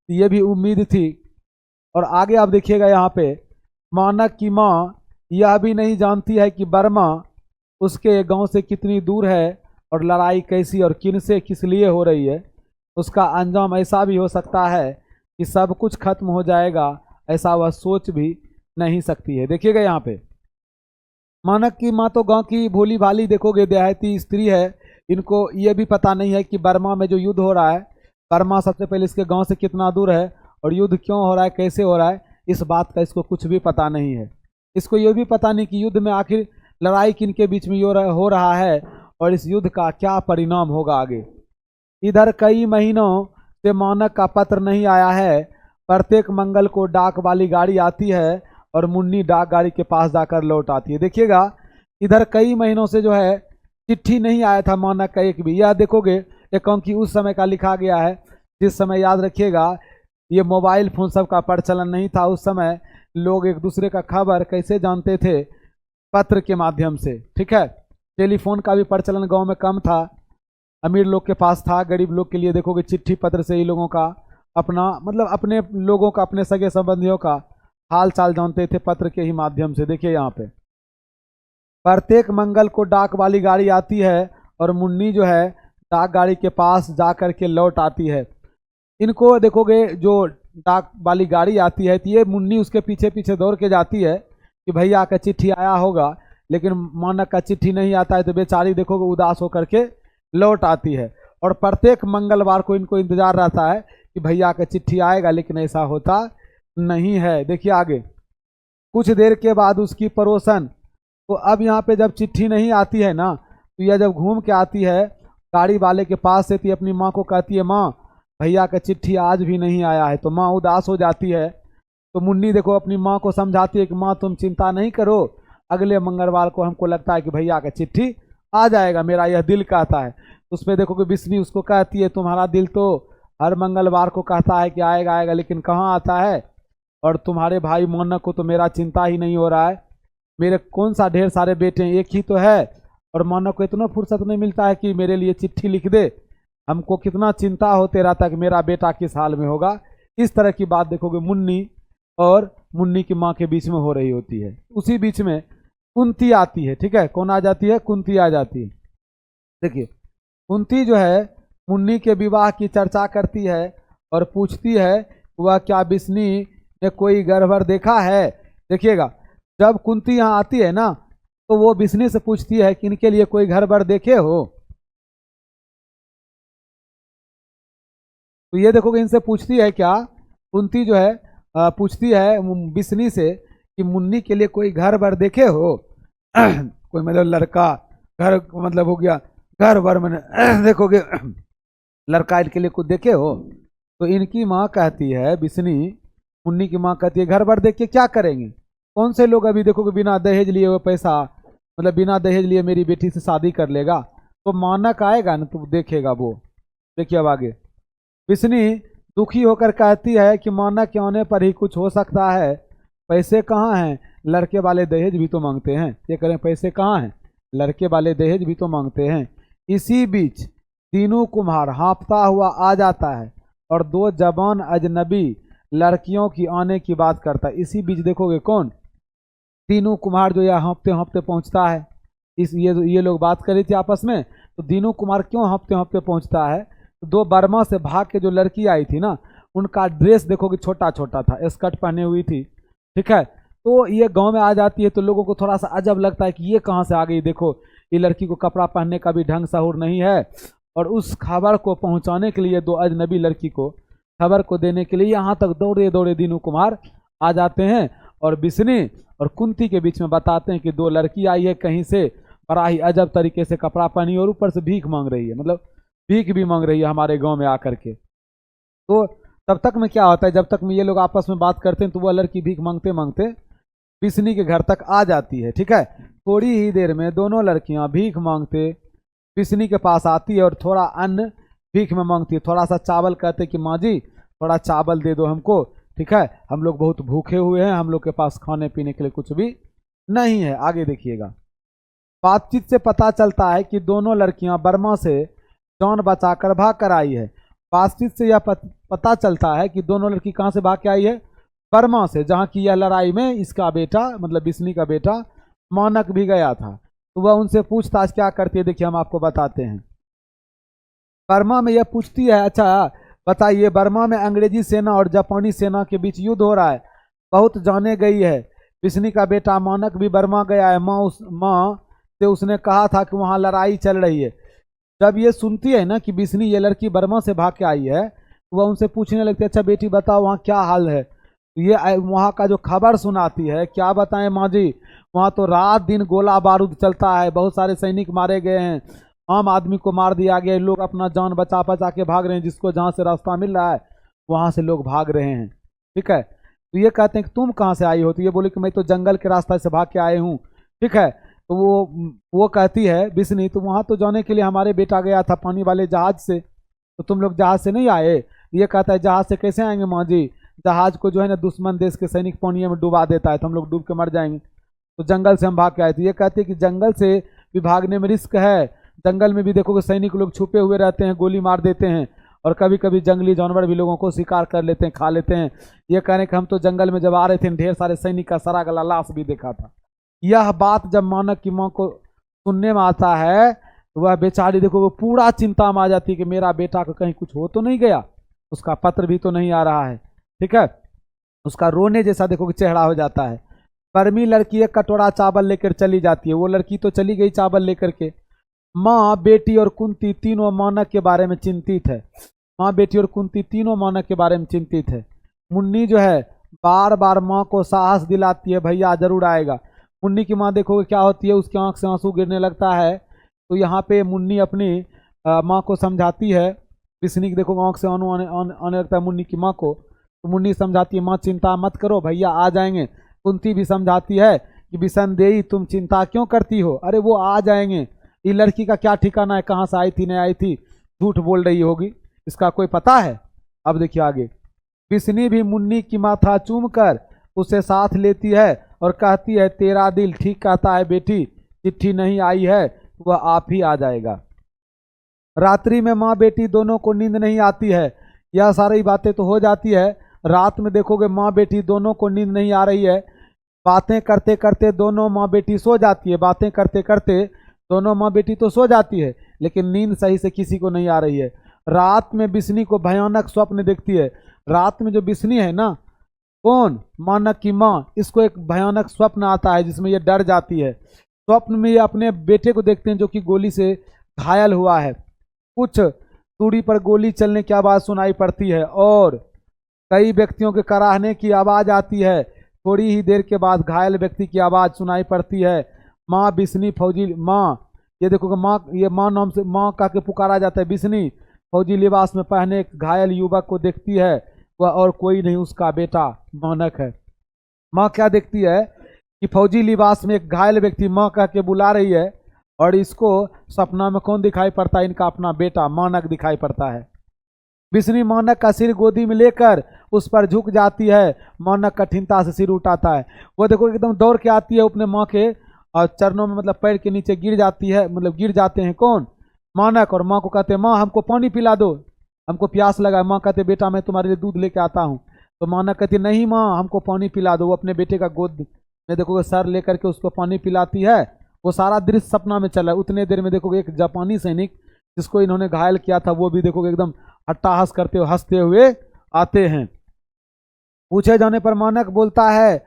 ये भी उम्मीद थी। और आगे आप देखिएगा यहाँ पे मानक की माँ यह भी नहीं जानती है कि बर्मा उसके गांव से कितनी दूर है और लड़ाई कैसी और किन से किस लिए हो रही है। उसका अंजाम ऐसा भी हो सकता है कि सब कुछ खत्म हो जाएगा, ऐसा वह सोच भी नहीं सकती है। देखिएगा यहाँ पे मानक की माँ तो गांव की भोली भाली देखोगे देहाती स्त्री है। इनको ये भी पता नहीं है कि बर्मा में जो युद्ध हो रहा है, बर्मा सबसे पहले इसके गांव से कितना दूर है और युद्ध क्यों हो रहा है, कैसे हो रहा है, इस बात का इसको कुछ भी पता नहीं है। इसको ये भी पता नहीं कि युद्ध में आखिर लड़ाई किन के बीच में हो रहा है और इस युद्ध का क्या परिणाम होगा आगे। इधर कई महीनों से मानक का पत्र नहीं आया है। प्रत्येक मंगल को डाक वाली गाड़ी आती है और मुन्नी डाक गाड़ी के पास जाकर लौट आती है। देखिएगा इधर कई महीनों से जो है चिट्ठी नहीं आया था मानक का एक भी। यह देखोगे एकांकी उस समय का लिखा गया है जिस समय, याद रखिएगा, ये मोबाइल फोन सब का प्रचलन नहीं था। उस समय लोग एक दूसरे का खबर कैसे जानते थे? पत्र के माध्यम से। ठीक है, टेलीफोन का भी प्रचलन गांव में कम था, अमीर लोग के पास था। गरीब लोग के लिए देखोगे चिट्ठी पत्र से ही लोगों का अपना मतलब अपने लोगों का, अपने सगे संबंधियों का हाल चाल जानते थे पत्र के ही माध्यम से। देखिए यहाँ पे प्रत्येक मंगल को डाक वाली गाड़ी आती है और मुन्नी जो है डाक गाड़ी के पास जा कर के लौट आती है। इनको देखोगे जो डाक वाली गाड़ी आती है तो ये मुन्नी उसके पीछे पीछे दौड़ के जाती है कि भैया का चिट्ठी आया होगा, लेकिन मानक का चिट्ठी नहीं आता है तो बेचारी देखोगे उदास होकर के लौट आती है। और प्रत्येक मंगलवार को इनको इंतजार रहता है कि भैया का चिट्ठी आएगा, लेकिन ऐसा होता नहीं है। देखिए आगे, कुछ देर के बाद उसकी पड़ोसन, तो अब यहाँ पे जब चिट्ठी नहीं आती है ना, तो यह जब घूम के आती है गाड़ी वाले के पास से, तो अपनी माँ को कहती है, माँ भैया का चिट्ठी आज भी नहीं आया है। तो माँ उदास हो जाती है। तो मुन्नी देखो अपनी माँ को समझाती है कि माँ तुम चिंता नहीं करो, अगले मंगलवार को हमको लगता है कि भैया का चिट्ठी आ जाएगा, मेरा यह दिल कहता है। उसमें देखो कि बिस्नी उसको कहती है तुम्हारा दिल तो हर मंगलवार को कहता है कि आएगा आएगा, लेकिन कहाँ आता है, और तुम्हारे भाई मानक को तो मेरा चिंता ही नहीं हो रहा है। मेरे कौन सा ढेर सारे बेटे हैं, एक ही तो है, और मानक को इतना फुर्सत नहीं मिलता है कि मेरे लिए चिट्ठी लिख दे। हमको कितना चिंता होते रहता है कि मेरा बेटा किस हाल में होगा। इस तरह की बात देखोगे मुन्नी और मुन्नी की माँ के बीच में हो रही होती है। उसी बीच में कुंती आती है। ठीक है, कौन आ जाती है? कुंती आ जाती है। देखिए कुंती जो है मुन्नी के विवाह की चर्चा करती है और पूछती है वह क्या बिस्नी ने कोई गड़बड़ देखा है। देखिएगा जब कुंती यहाँ आती है ना, तो वो बिस्नी से पूछती है कि इनके लिए कोई गड़बड़ देखे हो। तो ये देखोगे इनसे पूछती है क्या, कुंती जो है पूछती है बिस्नी से कि मुन्नी के लिए कोई घर बर देखे हो। कोई मतलब लड़का, घर मतलब हो गया घर बर, मैंने देखोगे लड़का इनके लिए कुछ देखे हो। तो इनकी माँ कहती है, बिस्नी मुन्नी की माँ कहती है, घर बर देख के क्या करेंगे? कौन से लोग अभी देखोगे बिना दहेज लिए हुए पैसा, मतलब बिना दहेज लिए मेरी बेटी से शादी कर लेगा? तो मानक आएगा ना तो देखेगा वो। देखिए अब आगे, बिस्नी दुखी होकर कहती है कि मानक के आने पर ही कुछ हो सकता है, पैसे कहाँ हैं, लड़के वाले दहेज भी तो मांगते हैं। ये करें, पैसे कहाँ हैं, लड़के वाले दहेज भी तो मांगते हैं। इसी बीच तीनों कुम्हार हाँफता हुआ आ जाता है और दो जवान अजनबी लड़कियों की आने की बात करता है। इसी बीच देखोगे कौन, तीनों कुम्हार जो यह हाँफते हाँफते पहुंचता है। ये लोग बात कर रही थी आपस में। तो दीनू कुमार क्यों हफ्ते हफ्ते पहुंचता है? तो 2 बर्मा से भाग के जो लड़की आई थी ना, उनका ड्रेस देखो कि छोटा छोटा था, स्कर्ट पहने हुई थी, ठीक है। तो ये गांव में आ जाती है तो लोगों को थोड़ा सा अजब लगता है कि ये कहाँ से आ गई, देखो ये लड़की को कपड़ा पहनने का भी ढंग सहूर नहीं है। और उस खबर को पहुंचाने के लिए 2 अजनबी लड़की को खबर को देने के लिए यहाँ तक दौड़े दौड़े दीनू कुमार आ जाते हैं और बिस्नी और कुंती के बीच में बताते हैं कि 2 लड़की आई है कहीं से, बड़ा ही अजब तरीके से कपड़ा पहनी और ऊपर से भीख मांग रही है, मतलब भीख भी मांग रही है हमारे गांव में आकर के। तो तब तक में क्या होता है, जब तक में ये लोग आपस में बात करते हैं तो वह लड़की भीख मांगते मांगते बिस्नी के घर तक आ जाती है, ठीक है। थोड़ी ही देर में दोनों लड़कियां भीख मांगते बिस्नी के पास आती है और थोड़ा अन्न भीख में मांगती है, थोड़ा सा चावल, कहते कि माँ जी थोड़ा चावल दे दो हमको, ठीक है, हम लोग बहुत भूखे हुए हैं, हम लोग के पास खाने पीने के लिए कुछ भी नहीं है। आगे देखिएगा, बातचीत से पता चलता है कि दोनों लड़कियां बर्मा से जान बचाकर भाग कर आई है। बातचीत से यह पता चलता है कि दोनों लड़की कहाँ से भाग के आई है? बर्मा से, जहाँ की यह लड़ाई में इसका बेटा मतलब बिस्नी का बेटा मानक भी गया था। तो वह उनसे पूछताछ क्या करती है, देखिए हम आपको बताते हैं। बर्मा में यह पूछती है, अच्छा बताइए बर्मा में अंग्रेजी सेना और जापानी सेना के बीच युद्ध हो रहा है, बहुत जाने गई है, बिस्नी का बेटा मानक भी बर्मा गया है, माँ से उसने कहा था कि वहाँ लड़ाई चल रही है। जब ये सुनती है ना कि बिस्नी ये लड़की बर्मा से भाग के आई है, तो वह उनसे पूछने लगती है, अच्छा बेटी बताओ वहाँ क्या हाल है। ये वहाँ का जो खबर सुनाती है, क्या बताएं माँ जी, वहाँ तो रात दिन गोला बारूद चलता है, बहुत सारे सैनिक मारे गए हैं, आम आदमी को मार दिया गया है, लोग अपना जान बचा बचा के भाग रहे हैं, जिसको जहाँ से रास्ता मिल रहा है वहाँ से लोग भाग रहे हैं, ठीक है। तो ये कहते हैं कि तुम कहाँ से आई हो? तो ये बोले कि मैं तो जंगल के रास्ते से भाग के आए हूँ, ठीक है। तो वो कहती है बिस्नी, तो वहाँ तो जाने के लिए हमारे बेटा गया था पानी वाले जहाज से, तो तुम लोग जहाज से नहीं आए? ये कहता है जहाज से कैसे आएंगे माँ जी, जहाज को जो है ना दुश्मन देश के सैनिक पानी में डुबा देता है, तो हम लोग डूब के मर जाएंगे, तो जंगल से हम भाग के आए थे। ये कहते हैं कि जंगल से भी भागने में रिस्क है, जंगल में भी देखो कि सैनिक लोग छुपे हुए रहते हैं, गोली मार देते हैं, और कभी कभी जंगली जानवर भी लोगों को शिकार कर लेते हैं, खा लेते हैं। ये कहने कि हम तो जंगल में जब आ रहे थे ढेर सारे सैनिक का सरा गला लाश भी देखा था। यह बात जब मानक की माँ को सुनने में आता है तो वह बेचारी देखो वो पूरा चिंता में आ जाती है कि मेरा बेटा को कहीं कुछ हो तो नहीं गया, उसका पत्र भी तो नहीं आ रहा है, ठीक है। उसका रोने जैसा देखो कि चेहरा हो जाता है। बर्मी लड़की एक कटोरा चावल लेकर चली जाती है, वो लड़की तो चली गई चावल लेकर के। माँ, बेटी और कुंती तीनों मानक के बारे में चिंतित है। माँ, बेटी और कुंती तीनों मानक के बारे में चिंतित है। मुन्नी जो है बार बार माँ को साहस दिलाती है, भैया जरूर आएगा। मुन्नी की माँ देखोगे क्या होती है, उसकी आंख से आंसू गिरने लगता है। तो यहाँ पे मुन्नी अपनी माँ को समझाती है, बिस्नी की देखो आंख से आने लगता है मुन्नी की माँ को, तो मुन्नी समझाती है, माँ चिंता मत करो भैया आ जाएंगे। कुंती भी समझाती है कि बिसनदेई तुम चिंता क्यों करती हो, अरे वो आ जाएंगे, ये लड़की का क्या ठिकाना है, कहाँ से आई थी नहीं आई थी, झूठ बोल रही होगी, इसका कोई पता है। अब देखिए आगे, बिस्नी भी मुन्नी की माथा चूम कर उसे साथ लेती है और कहती है, तेरा दिल ठीक कहता है बेटी, चिट्ठी नहीं आई है वह आप ही आ जाएगा। रात्रि में माँ बेटी दोनों को नींद नहीं आती है। यह सारी बातें तो हो जाती है, रात में देखोगे माँ बेटी दोनों को नींद नहीं आ रही है। बातें करते करते दोनों माँ बेटी सो जाती है, बातें करते करते दोनों माँ बेटी तो सो जाती है, लेकिन नींद सही से किसी को नहीं आ रही है। रात में बिस्नी को भयानक स्वप्न देखती है। रात में जो बिस्नी है ना, कौन, मानक की माँ, इसको एक भयानक स्वप्न आता है जिसमें ये डर जाती है। स्वप्न में ये अपने बेटे को देखते हैं जो कि गोली से घायल हुआ है। कुछ दूरी पर गोली चलने की आवाज़ सुनाई पड़ती है और कई व्यक्तियों के कराहने की आवाज़ आती है। थोड़ी ही देर के बाद घायल व्यक्ति की आवाज़ सुनाई पड़ती है, माँ बिस्नी फौजी माँ, ये देखो माँ, ये माँ नाम से माँ का के पुकारा जाता है। बिस्नी फौजी लिबास में पहने एक घायल युवक को देखती है, वह और कोई नहीं उसका बेटा मानक है। माँ क्या देखती है कि फौजी लिबास में एक घायल व्यक्ति माँ कह के बुला रही है, और इसको सपना में कौन दिखाई पड़ता है, इनका अपना बेटा मानक दिखाई पड़ता है। बिस्नी मानक का सिर गोदी में लेकर उस पर झुक जाती है। मानक कठिनता से सिर उठाता है। वो देखो एकदम दौड़ के आती है अपने माँ के चरणों में, मतलब पैर के नीचे गिर जाती है, मतलब गिर जाते हैं कौन, मानक, और माँ को कहते हैं, माँ हमको पानी पिला दो, हमको प्यास लगा है। माँ कहते, बेटा मैं तुम्हारे लिए दूध लेके आता हूँ। तो मानक कहती नहीं माँ हमको पानी पिला दो। वो अपने बेटे का गोद में देखोगे सर लेकर के उसको पानी पिलाती है वो सारा दृश्य सपना में चल रहा है। उतने देर में देखोगे एक जापानी सैनिक जिसको इन्होंने घायल किया था वो भी देखोगे एकदम अट्टहास करते हुए हंसते हुए आते हैं। पूछे जाने पर मानक बोलता है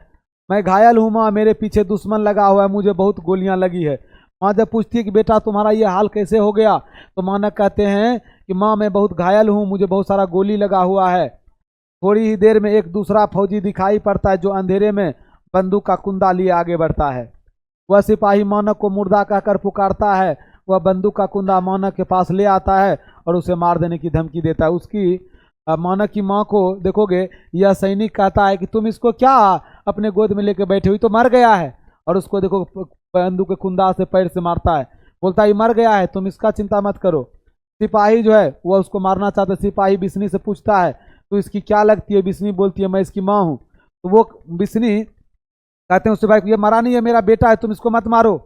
मैं घायल हूं माँ, मेरे पीछे दुश्मन लगा हुआ है, मुझे बहुत गोलियां लगी है। माँ जब पूछती है कि बेटा तुम्हारा ये हाल कैसे हो गया, तो मानक कहते हैं कि माँ मैं बहुत घायल हूँ, मुझे बहुत सारा गोली लगा हुआ है। थोड़ी ही देर में एक दूसरा फौजी दिखाई पड़ता है जो अंधेरे में बंदूक का कुंदा लिए आगे बढ़ता है। वह सिपाही मानक को मुर्दा कहकर पुकारता है। वह बंदूक का कुंदा मानक के पास ले आता है और उसे मार देने की धमकी देता है। उसकी मानक की माँ को देखोगे यह सैनिक कहता है कि तुम इसको क्या अपने गोद में लेके बैठे हुई, तो मर गया है। और उसको देखो बंदूक के कुंदा से पैर से मारता है, बोलता है ये मर गया है, तुम इसका चिंता मत करो। सिपाही जो है वह उसको मारना चाहता है। सिपाही बिस्नी से पूछता है तो इसकी क्या लगती है? बिस्नी बोलती है मैं इसकी माँ हूँ। तो वो बिस्नी कहते हैं उस सिपाही को ये मरा नहीं है, मेरा बेटा है, तुम इसको मत मारो।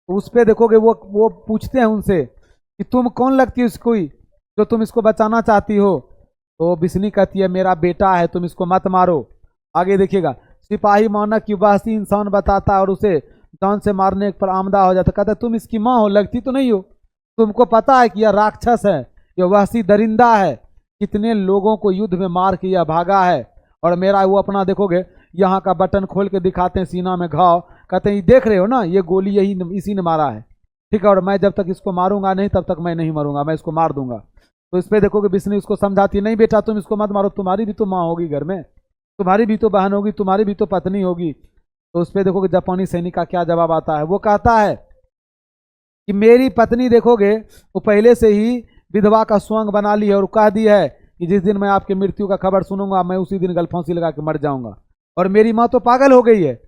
तो उस पर देखोगे वो पूछते हैं उनसे कि तुम कौन लगती है इसको जो तुम इसको बचाना चाहती हो? तो बिस्नी कहती है मेरा बेटा है, तुम इसको मत मारो। आगे देखिएगा, सिपाही मानक की बहसी इंसान बताता है और उसे जान से मारने पर आमदा हो जाता। कहता है तुम इसकी माँ हो, लगती तो नहीं हो, तुमको पता है कि यह राक्षस है, यह वहसी दरिंदा है, कितने लोगों को युद्ध में मार के यह भागा है। और मेरा वो अपना देखोगे यहाँ का बटन खोल के दिखाते हैं, सीना में घाव, कहते हैं ये देख रहे हो ना, ये गोली यही इसी ने मारा है, ठीक है, और मैं जब तक इसको मारूंगा नहीं तब तक मैं नहीं मरूंगा, मैं इसको मार दूंगा। तो इस पर देखोगे बिस्नी उसको समझाती है नहीं बेटा तुम इसको मत मारो, तुम्हारी भी तो माँ होगी घर में, तुम्हारी भी तो बहन होगी, तुम्हारी भी तो पत्नी होगी। तो उस पर देखोगे जापानी सैनिक का क्या जवाब आता है। वो कहता है कि मेरी पत्नी देखोगे वो पहले से ही विधवा का स्वांग बना ली है और कह दी है कि जिस दिन मैं आपके मृत्यु का खबर सुनूंगा मैं उसी दिन गलफांसी लगा के मर जाऊंगा। और मेरी माँ तो पागल हो गई है,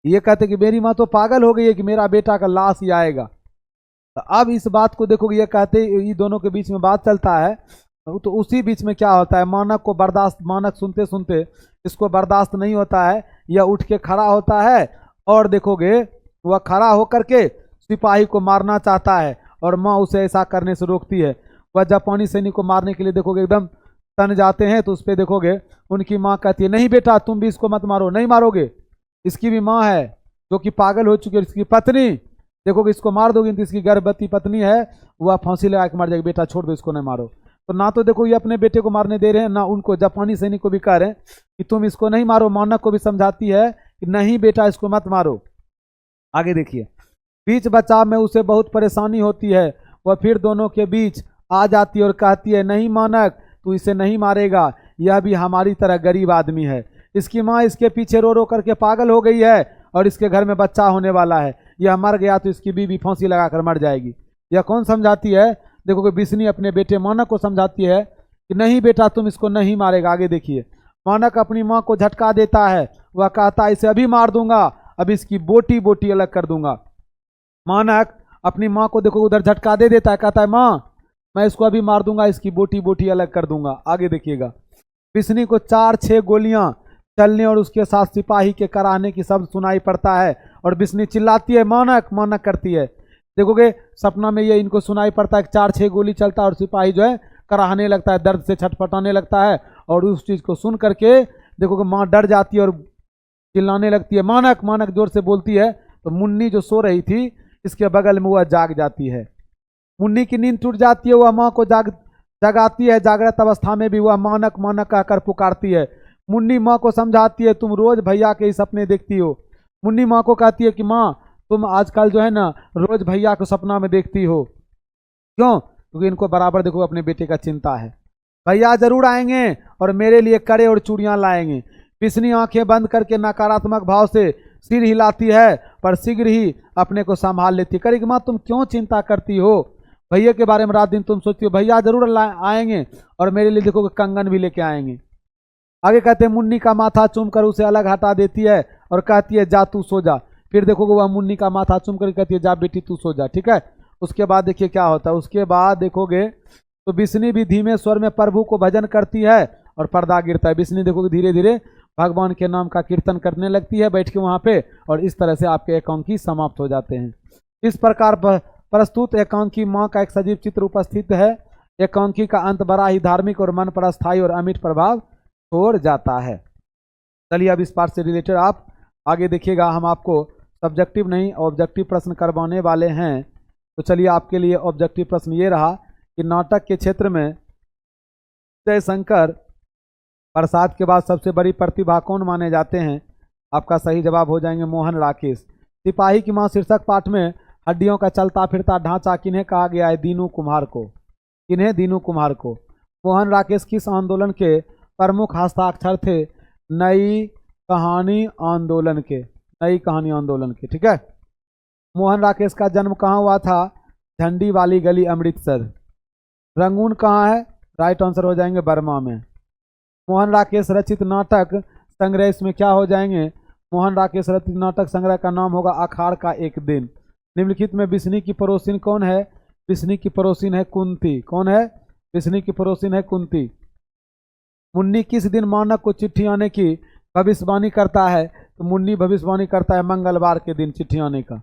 ये कहते कि मेरी माँ तो पागल हो गई है कि मेरा बेटा का लाश ही आएगा। तो अब इस बात को देखोगे, ये कहते ये दोनों के बीच में बात चलता है। तो उसी बीच में क्या होता है, मानक सुनते सुनते इसको बर्दाश्त नहीं होता है, यह उठ के खड़ा होता है और देखोगे वह खड़ा होकर के सिपाही को मारना चाहता है और माँ उसे ऐसा करने से रोकती है। वह जापानी सैनिक को मारने के लिए देखोगे एकदम तन जाते हैं। तो उस पर देखोगे उनकी माँ कहती है नहीं बेटा तुम भी इसको मत मारो, नहीं मारोगे, इसकी भी माँ है जो कि पागल हो चुकी है, इसकी पत्नी देखोगे इसको मार दोगे तो इसकी गर्भवती पत्नी है, वह फांसी लगा के मर जाएगी, बेटा छोड़ दो इसको नहीं मारो। तो ना तो देखो ये अपने बेटे को मारने दे रहे हैं, ना उनको जापानी सैनिक को भी कह रहे हैं कि तुम इसको नहीं मारो। मानक को भी समझाती है कि नहीं बेटा इसको मत मारो। आगे देखिए, बीच बचाव में उसे बहुत परेशानी होती है, वह फिर दोनों के बीच आ जाती है और कहती है नहीं मानक तू इसे नहीं मारेगा, यह भी हमारी तरह गरीब आदमी है, इसकी माँ इसके पीछे रो रो करके पागल हो गई है और इसके घर में बच्चा होने वाला है, यह मर गया तो इसकी बीवी फांसी लगाकर मर जाएगी। यह कौन समझाती है? देखो कि बिस्नी अपने बेटे मानक को समझाती है कि नहीं बेटा तुम इसको नहीं मारेगा। आगे देखिए, मानक अपनी माँ को झटका देता है, वह कहता है इसे अभी मार दूंगा, अब इसकी बोटी बोटी अलग कर दूंगा। मानक अपनी माँ को देखो उधर झटका दे देता है, कहता है माँ मैं इसको अभी मार दूंगा, इसकी बोटी बोटी अलग कर दूंगा। आगे देखिएगा, बिस्नी को 4-6 गोलियां चलने और उसके साथ सिपाही के कराहने की शब्द सुनाई पड़ता है और बिस्नी चिल्लाती है मानक मानक करती है। देखोगे सपना में ये इनको सुनाई पड़ता है कि 4-6 गोली चलता है और सिपाही जो है कराहने लगता है, दर्द से छटपटाने लगता है। और उस चीज़ को सुन करके देखोगे माँ डर जाती है और चिल्लाने लगती है मानक मानक जोर से बोलती है। तो मुन्नी जो सो रही थी इसके बगल में वह जाग जाती है, मुन्नी की नींद टूट जाती है, वह माँ को जगाती है। जागृत अवस्था में भी वह मानक मानक कहकर पुकारती है। मुन्नी माँ को समझाती है तुम रोज भैया के ही सपने देखती हो। मुन्नी माँ को कहती है कि माँ तुम आजकल जो है ना रोज भैया को सपना में देखती हो, क्यों? क्योंकि इनको बराबर देखो अपने बेटे का चिंता है। भैया जरूर आएंगे और मेरे लिए कड़े और चूड़ियां लाएंगे। बिस्नी आंखें बंद करके नकारात्मक भाव से सिर हिलाती है पर शीघ्र ही अपने को संभाल लेती है। करेगी माँ तुम क्यों चिंता करती हो, भैया के बारे में रात दिन तुम सोचती हो, भैया जरूर आएंगे और मेरे लिए देखो कंगन भी लेके आएंगे। आगे कहते हैं मुन्नी का माथा चूम कर उसे अलग हटा देती है और कहती है जा तू सो जा। फिर देखोगे वह मुन्नी का माथा चूम कर कहती है जा बेटी तू सो जा, ठीक है। उसके बाद देखिए क्या होता है, उसके बाद देखोगे तो बिस्नी भी धीमे स्वर में प्रभु को भजन करती है और पर्दा गिरता है। बिस्नी देखोगे धीरे धीरे भगवान के नाम का कीर्तन करने लगती है बैठ के वहाँ पे, और इस तरह से आपके एकांकी समाप्त हो जाते हैं। इस प्रकार प्रस्तुत एकांकी माँ का एक सजीव चित्र उपस्थित है। एकांकी का अंत बड़ा ही धार्मिक और मन पर अस्थायी और अमिट प्रभाव छोड़ जाता है। चलिए अब इस पार्ट से रिलेटेड आप आगे देखिएगा, हम आपको सब्जेक्टिव नहीं ऑब्जेक्टिव प्रश्न करवाने वाले हैं। तो चलिए आपके लिए ऑब्जेक्टिव प्रश्न ये रहा कि नाटक के क्षेत्र में जयशंकर प्रसाद के बाद सबसे बड़ी प्रतिभा कौन माने जाते हैं? आपका सही जवाब हो जाएंगे मोहन राकेश। सिपाही की मां शीर्षक पाठ में हड्डियों का चलता फिरता ढांचा किन्हें कहा गया है? दीनू कुम्हार को। किन्हें? दीनू कुम्हार को। मोहन राकेश किस आंदोलन के प्रमुख हस्ताक्षर थे? नई कहानी आंदोलन के। नई कहानी आंदोलन के, ठीक है। मोहन राकेश का जन्म कहाँ हुआ था? झंडी वाली गली, अमृतसर। रंगून कहाँ है? राइट आंसर हो जाएंगे बर्मा में। मोहन राकेश रचित नाटक संग्रह, इसमें क्या हो जाएंगे? मोहन राकेश रचित नाटक संग्रह का नाम होगा अखाड़ का एक दिन। निम्नलिखित में बिस्नी की पड़ोसिन कौन है? बिस्नी की पड़ोसिन है कुंती। कौन है? बिस्नी की पड़ोसिन है कुंती। मुन्नी किस दिन मानक को चिट्ठी आने की भविष्यवाणी करता है? तो मुन्नी भविष्यवाणी करता है मंगलवार के दिन चिट्ठी आने का।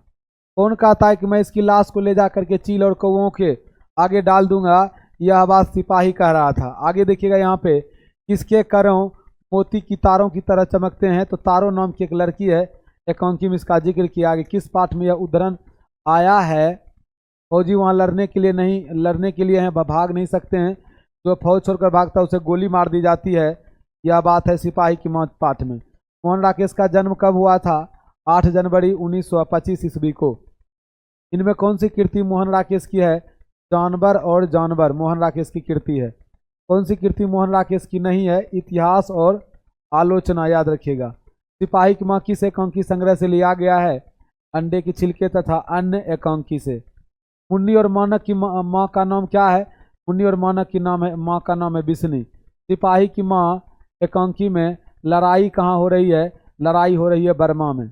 कौन कहता है कि मैं इसकी लाश को ले जा करके चील और कौओं के आगे डाल दूंगा? यह बात सिपाही कह रहा था। आगे देखिएगा यहाँ पे, किसके करों मोती की तारों की तरह चमकते हैं? तो तारों नाम की एक लड़की है, एकांकी में इसका जिक्र किया। आगे किस पाठ में यह उदाहरण आया है? फौजी वहाँ लड़ने के लिए हैं, भाग नहीं सकते हैं, जो फौज छोड़कर भागता है उसे गोली मार दी जाती है। यह बात है सिपाही की मौत पाठ में। मोहन राकेश का जन्म कब हुआ था? 8 जनवरी 1925 ईस्वी को। इनमें कौन सी कृति मोहन राकेश की है? जानवर और जानवर मोहन राकेश की कृति है। कौन सी कृति मोहन राकेश की नहीं है? इतिहास और आलोचना, याद रखिएगा। सिपाही की मां किस एकांकी संग्रह से लिया गया है? अंडे की छिलके तथा अन्य एकांकी से। मुन्नी और मानक की मां का नाम क्या है? मुन्नी और मानक की मां का नाम है बिस्नी। सिपाही की मां एकांकी में लड़ाई कहाँ हो रही है? लड़ाई हो रही है बर्मा में।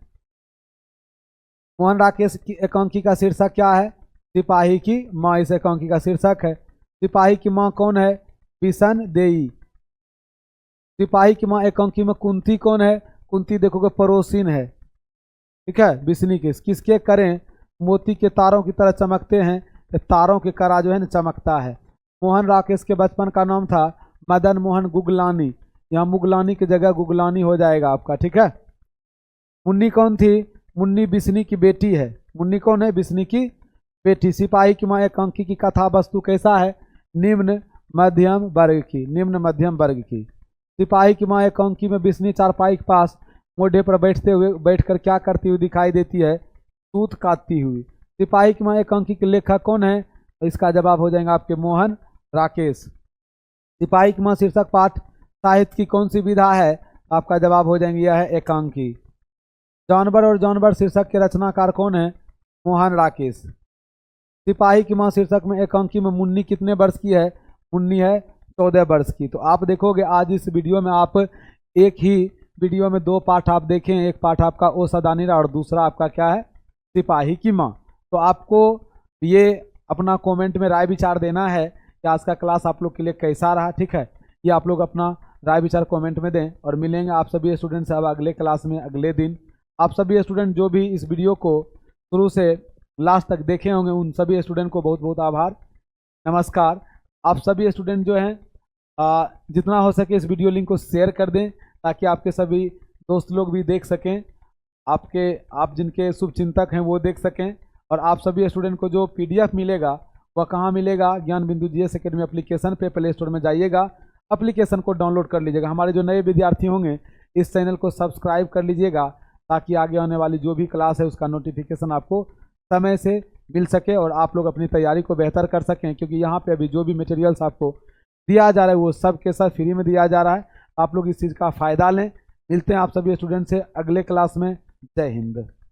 मोहन राकेश की एकांकी का शीर्षक क्या है? सिपाही की मां इस एकांकी का शीर्षक है। सिपाही की मां कौन है? बिशन देई। सिपाही की मां एकांकी में कुंती कौन है? कुंती देखोगे पड़ोसिन है, ठीक है, बिस्नी के। किसके करें मोती के तारों की तरह चमकते हैं? तो तारों के करा जो है ना चमकता है। मोहन राकेश के बचपन का नाम था मदन मोहन गुगलानी। यहाँ मुगलानी की जगह गुगलानी हो जाएगा आपका, ठीक है। मुन्नी कौन थी? मुन्नी बिस्नी की बेटी है। मुन्नी कौन है? बिस्नी की बेटी। सिपाही की मां एकांकी की कथा वस्तु कैसा है? निम्न मध्यम वर्ग की। निम्न मध्यम वर्ग की। सिपाही की मां एकांकी में बिस्नी चारपाई के पास मोढ़े पर बैठकर क्या करती हुई दिखाई देती है? सूत काटती हुई। सिपाही की मां एकांकी के लेखक कौन है? तो इसका जवाब हो जाएगा आपके मोहन राकेश। सिपाही की मां शीर्षक पाठ साहित्य की कौन सी विधा है? आपका जवाब हो जाएंगे यह है एकांकी। जानवर और जानवर शीर्षक के रचनाकार कौन है? मोहन राकेश। सिपाही की मां शीर्षक में एकांकी में मुन्नी कितने वर्ष की है? मुन्नी है 14 वर्ष की। तो आप देखोगे आज इस वीडियो में आप एक ही वीडियो में 2 पाठ आप देखें। एक पाठ आपका ओ सदानीरा और दूसरा आपका क्या है? सिपाही की मां। तो आपको ये अपना कमेंट में राय विचार देना है कि आज का क्लास आप लोग के लिए कैसा रहा, ठीक है। ये आप लोग अपना राय विचार कमेंट में दें और मिलेंगे आप सभी स्टूडेंट से अब अगले क्लास में अगले दिन। आप सभी स्टूडेंट जो भी इस वीडियो को शुरू से लास्ट तक देखे होंगे उन सभी स्टूडेंट को बहुत बहुत आभार, नमस्कार। आप सभी स्टूडेंट जो हैं जितना हो सके इस वीडियो लिंक को शेयर कर दें ताकि आपके सभी दोस्त लोग भी देख सकें, आप जिनके शुभचिंतक हैं वो देख सकें। और आप सभी स्टूडेंट को जो PDF मिलेगा वह कहाँ मिलेगा? ज्ञान बिंदु GS एकेडमी एप्लीकेशन पे प्ले स्टोर में जाइएगा, एप्लीकेशन को डाउनलोड कर लीजिएगा। हमारे जो नए विद्यार्थी होंगे इस चैनल को सब्सक्राइब कर लीजिएगा ताकि आगे आने वाली जो भी क्लास है उसका नोटिफिकेशन आपको समय से मिल सके और आप लोग अपनी तैयारी को बेहतर कर सकें। क्योंकि यहाँ पे अभी जो भी मटेरियल्स आपको दिया जा रहा है वो सब के सब फ्री में दिया जा रहा है। आप लोग इस चीज़ का फ़ायदा लें। मिलते हैं आप सभी स्टूडेंट से अगले क्लास में। जय हिंद।